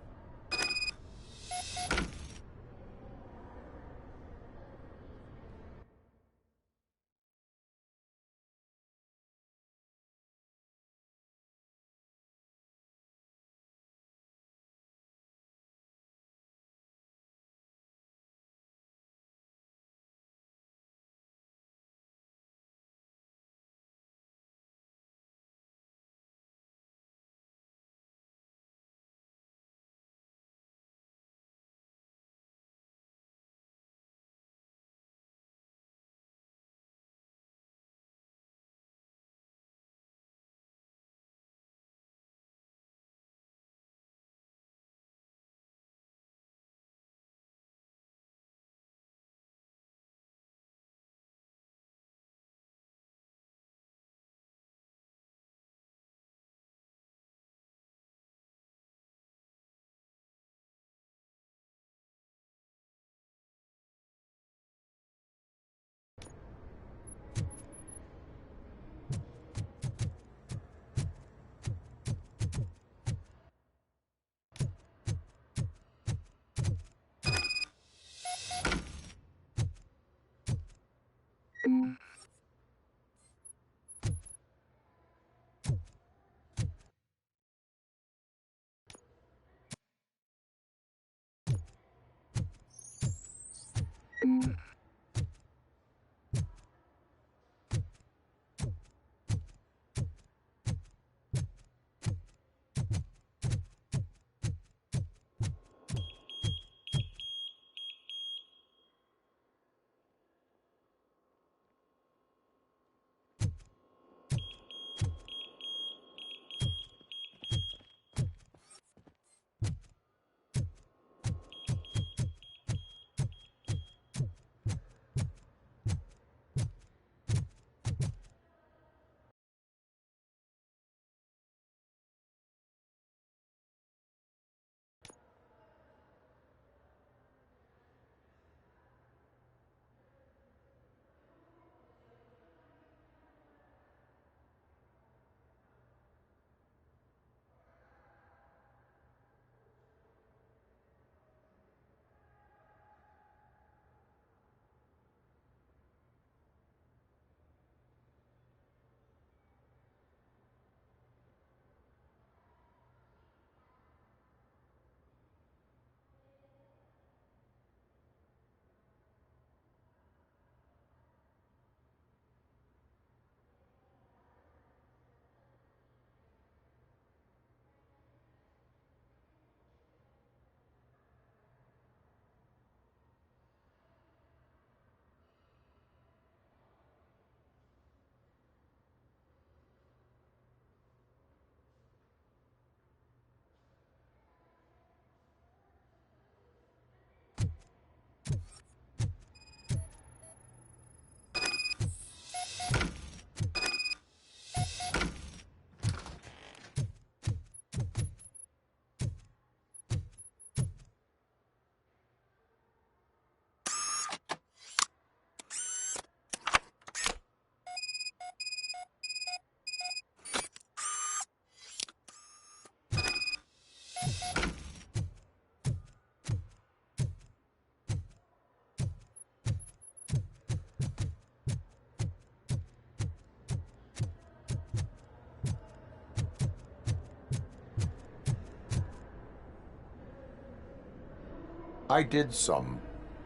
S2: I did some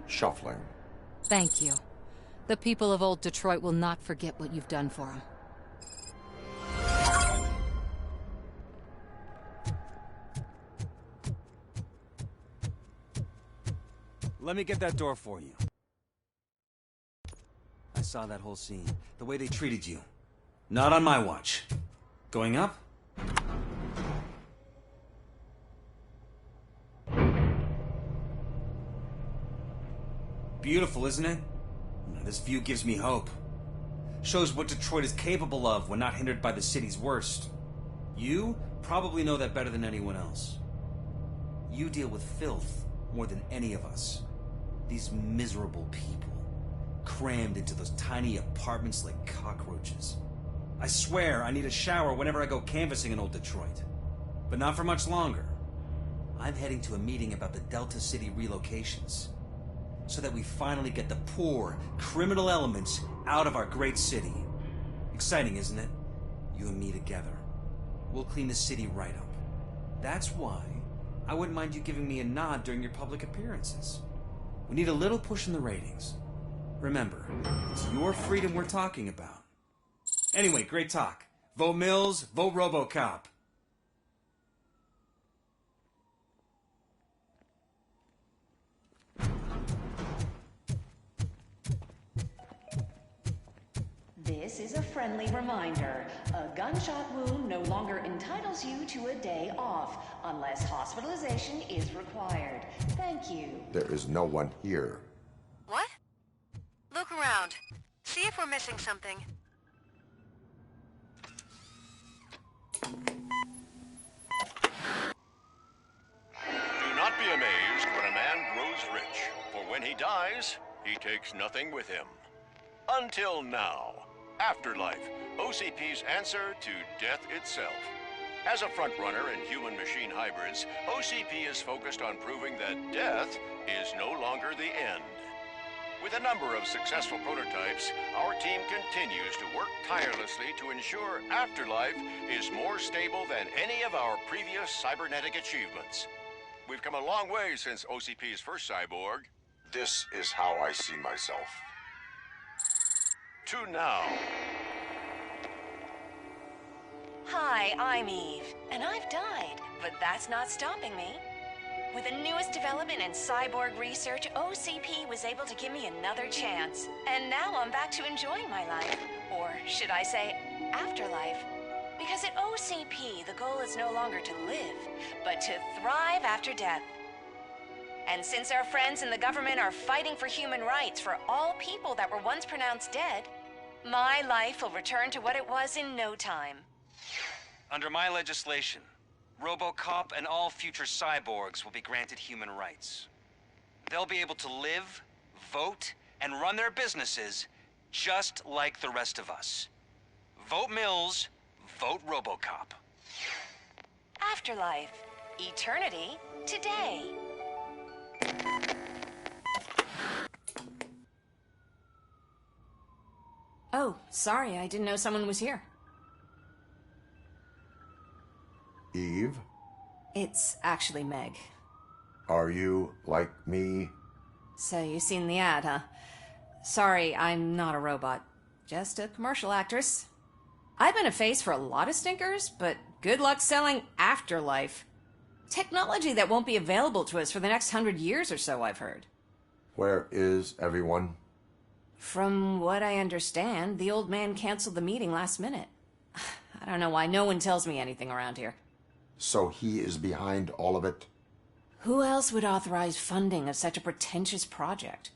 S2: shuffling.
S5: Thank you. The people of Old Detroit will not forget what you've done for them.
S11: Let me get that door for you. I saw that whole scene. The way they treated you. Not on my watch. Going up? Beautiful, isn't it? This view gives me hope. Shows what Detroit is capable of when not hindered by the city's worst. You probably know that better than anyone else. You deal with filth more than any of us. These miserable people, crammed into those tiny apartments like cockroaches. I swear I need a shower whenever I go canvassing in Old Detroit. But not for much longer. I'm heading to a meeting about the Delta City relocations, so that we finally get the poor, criminal elements out of our great city. Exciting, isn't it? You and me together. We'll clean the city right up. That's why I wouldn't mind you giving me a nod during your public appearances. We need a little push in the ratings. Remember, it's your freedom we're talking about. Anyway, great talk. Vote Mills, vote RoboCop.
S21: This is a friendly reminder. A gunshot wound no longer entitles you to a day off, unless hospitalization is required. Thank you.
S2: There is no one here.
S9: What? Look around. See if we're missing something.
S4: Do not be amazed when a man grows rich, for when he dies, he takes nothing with him. Until now. Afterlife, OCP's answer to death itself. As a frontrunner in human-machine hybrids, OCP is focused on proving that death is no longer the end. With a number of successful prototypes, our team continues to work tirelessly to ensure Afterlife is more stable than any of our previous cybernetic achievements. We've come a long way since OCP's first cyborg.
S2: This is how I see myself.
S4: To now.
S21: Hi, I'm Eve, and I've died, but that's not stopping me. With the newest development in cyborg research, OCP was able to give me another chance. And now I'm back to enjoying my life. Or should I say, afterlife. Because at OCP, the goal is no longer to live, but to thrive after death. And since our friends in the government are fighting for human rights for all people that were once pronounced dead, my life will return to what it was in no time.
S11: Under my legislation, RoboCop and all future cyborgs will be granted human rights. They'll be able to live, vote, and run their businesses just like the rest of us. Vote Mills, vote RoboCop.
S21: Afterlife. Eternity. Today.
S8: Oh, sorry, I didn't know someone was here.
S2: Eve?
S8: It's actually Meg.
S2: Are you like me?
S8: So you've seen the ad, huh? Sorry, I'm not a robot. Just a commercial actress. I've been a face for a lot of stinkers, but good luck selling Afterlife. Technology that won't be available to us for the next 100 years or so, I've heard.
S2: Where is everyone?
S8: From what I understand, the old man canceled the meeting last minute. I don't know why no one tells me anything around here.
S2: So he is behind all of it?
S8: Who else would authorize funding of such a pretentious project?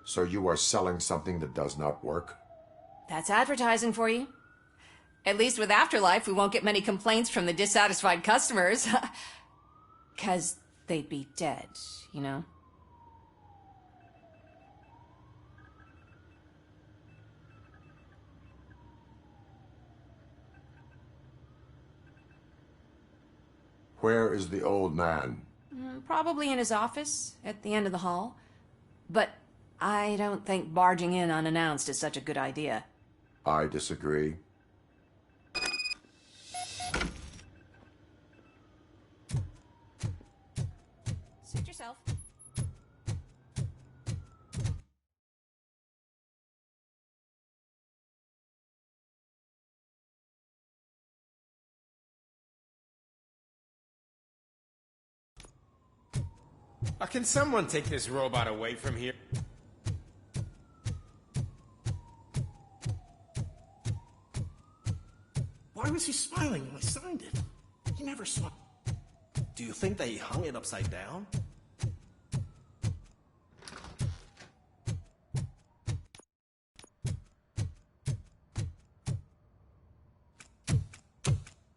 S2: So you are selling something that does not work?
S8: That's advertising for you. At least with Afterlife, we won't get many complaints from the dissatisfied customers. 'Cause they'd be dead, you know?
S2: Where is the old man?
S8: Probably in his office, at the end of the hall. But
S6: I don't think barging in unannounced is such a good idea.
S2: I disagree.
S6: Suit yourself.
S18: Can someone take this robot away from here?
S17: Why was he smiling when I signed it? He never smiled. Do you think they hung it upside down?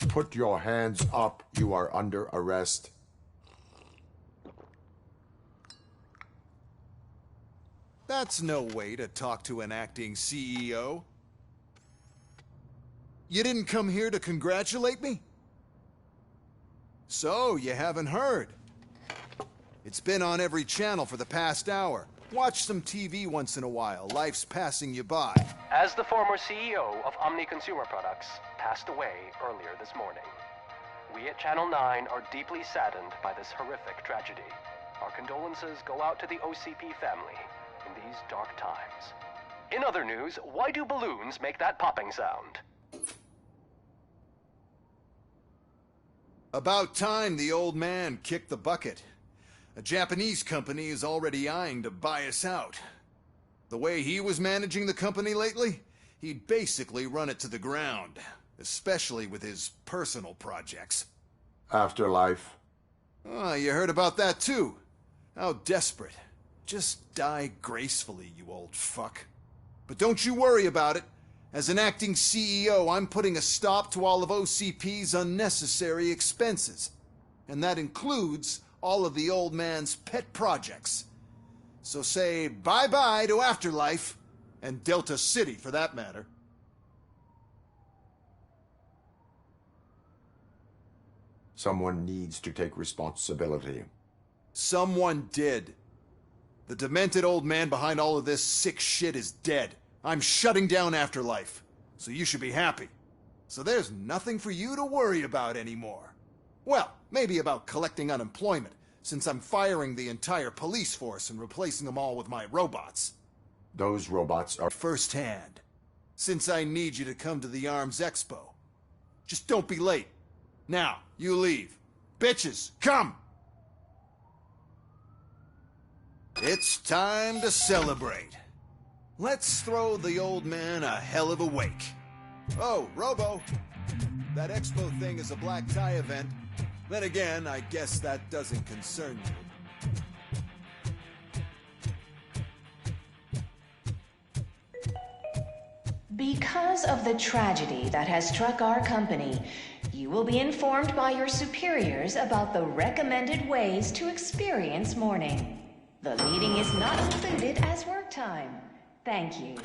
S2: Put your hands up. You are under arrest.
S22: That's no way to talk to an acting CEO. You didn't come here to congratulate me? So, you haven't heard. It's been on every channel for the past hour. Watch some TV once in a while. Life's passing you by.
S23: As the former CEO of Omni Consumer Products passed away earlier this morning, we at Channel 9 are deeply saddened by this horrific tragedy. Our condolences go out to the OCP family in these dark times. In other news, why do balloons make that popping sound?
S22: About time the old man kicked the bucket. A Japanese company is already eyeing to buy us out. The way he was managing the company lately, he'd basically run it to the ground, especially with his personal projects.
S2: Afterlife.
S22: Oh, you heard about that too. How desperate. Just die gracefully, you old fuck. But don't you worry about it. As an acting CEO, I'm putting a stop to all of OCP's unnecessary expenses. And that includes all of the old man's pet projects. So say bye-bye to Afterlife, and Delta City for that matter.
S2: Someone needs to take responsibility.
S22: Someone did. The demented old man behind all of this sick shit is dead. I'm shutting down Afterlife, so you should be happy. So there's nothing for you to worry about anymore. Well, maybe about collecting unemployment, since I'm firing the entire police force and replacing them all with my robots.
S2: Those robots are
S22: firsthand, since I need you to come to the Arms Expo. Just don't be late. Now, you leave. Bitches, come! It's time to celebrate. Let's throw the old man a hell of a wake. Oh, Robo, that expo thing is a black tie event. Then again, I guess that doesn't concern you.
S21: Because of the tragedy that has struck our company, you will be informed by your superiors about the recommended ways to experience mourning. The meeting is not included as work time. Thank you.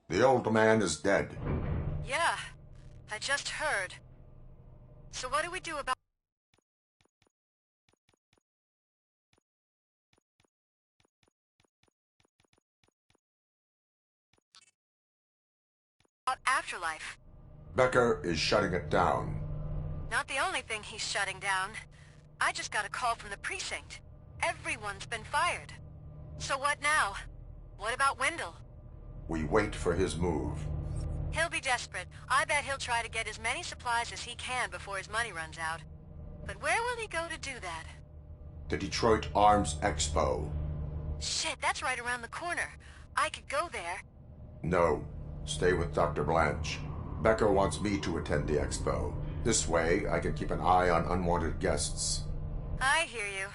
S2: The old man is dead.
S9: Yeah, I just heard. So what do we do about Afterlife?
S2: Becker is shutting it down.
S9: Not the only thing he's shutting down. I just got a call from the precinct. Everyone's been fired. So what now? What about Wendell?
S2: We wait for his move.
S9: He'll be desperate. I bet he'll try to get as many supplies as he can before his money runs out. But where will he go to do that?
S2: The Detroit Arms Expo.
S9: Shit, that's right around the corner. I could go there.
S2: No. Stay with Dr. Blanche. Becker wants me to attend the expo. This way, I can keep an eye on unwanted guests.
S9: I hear you.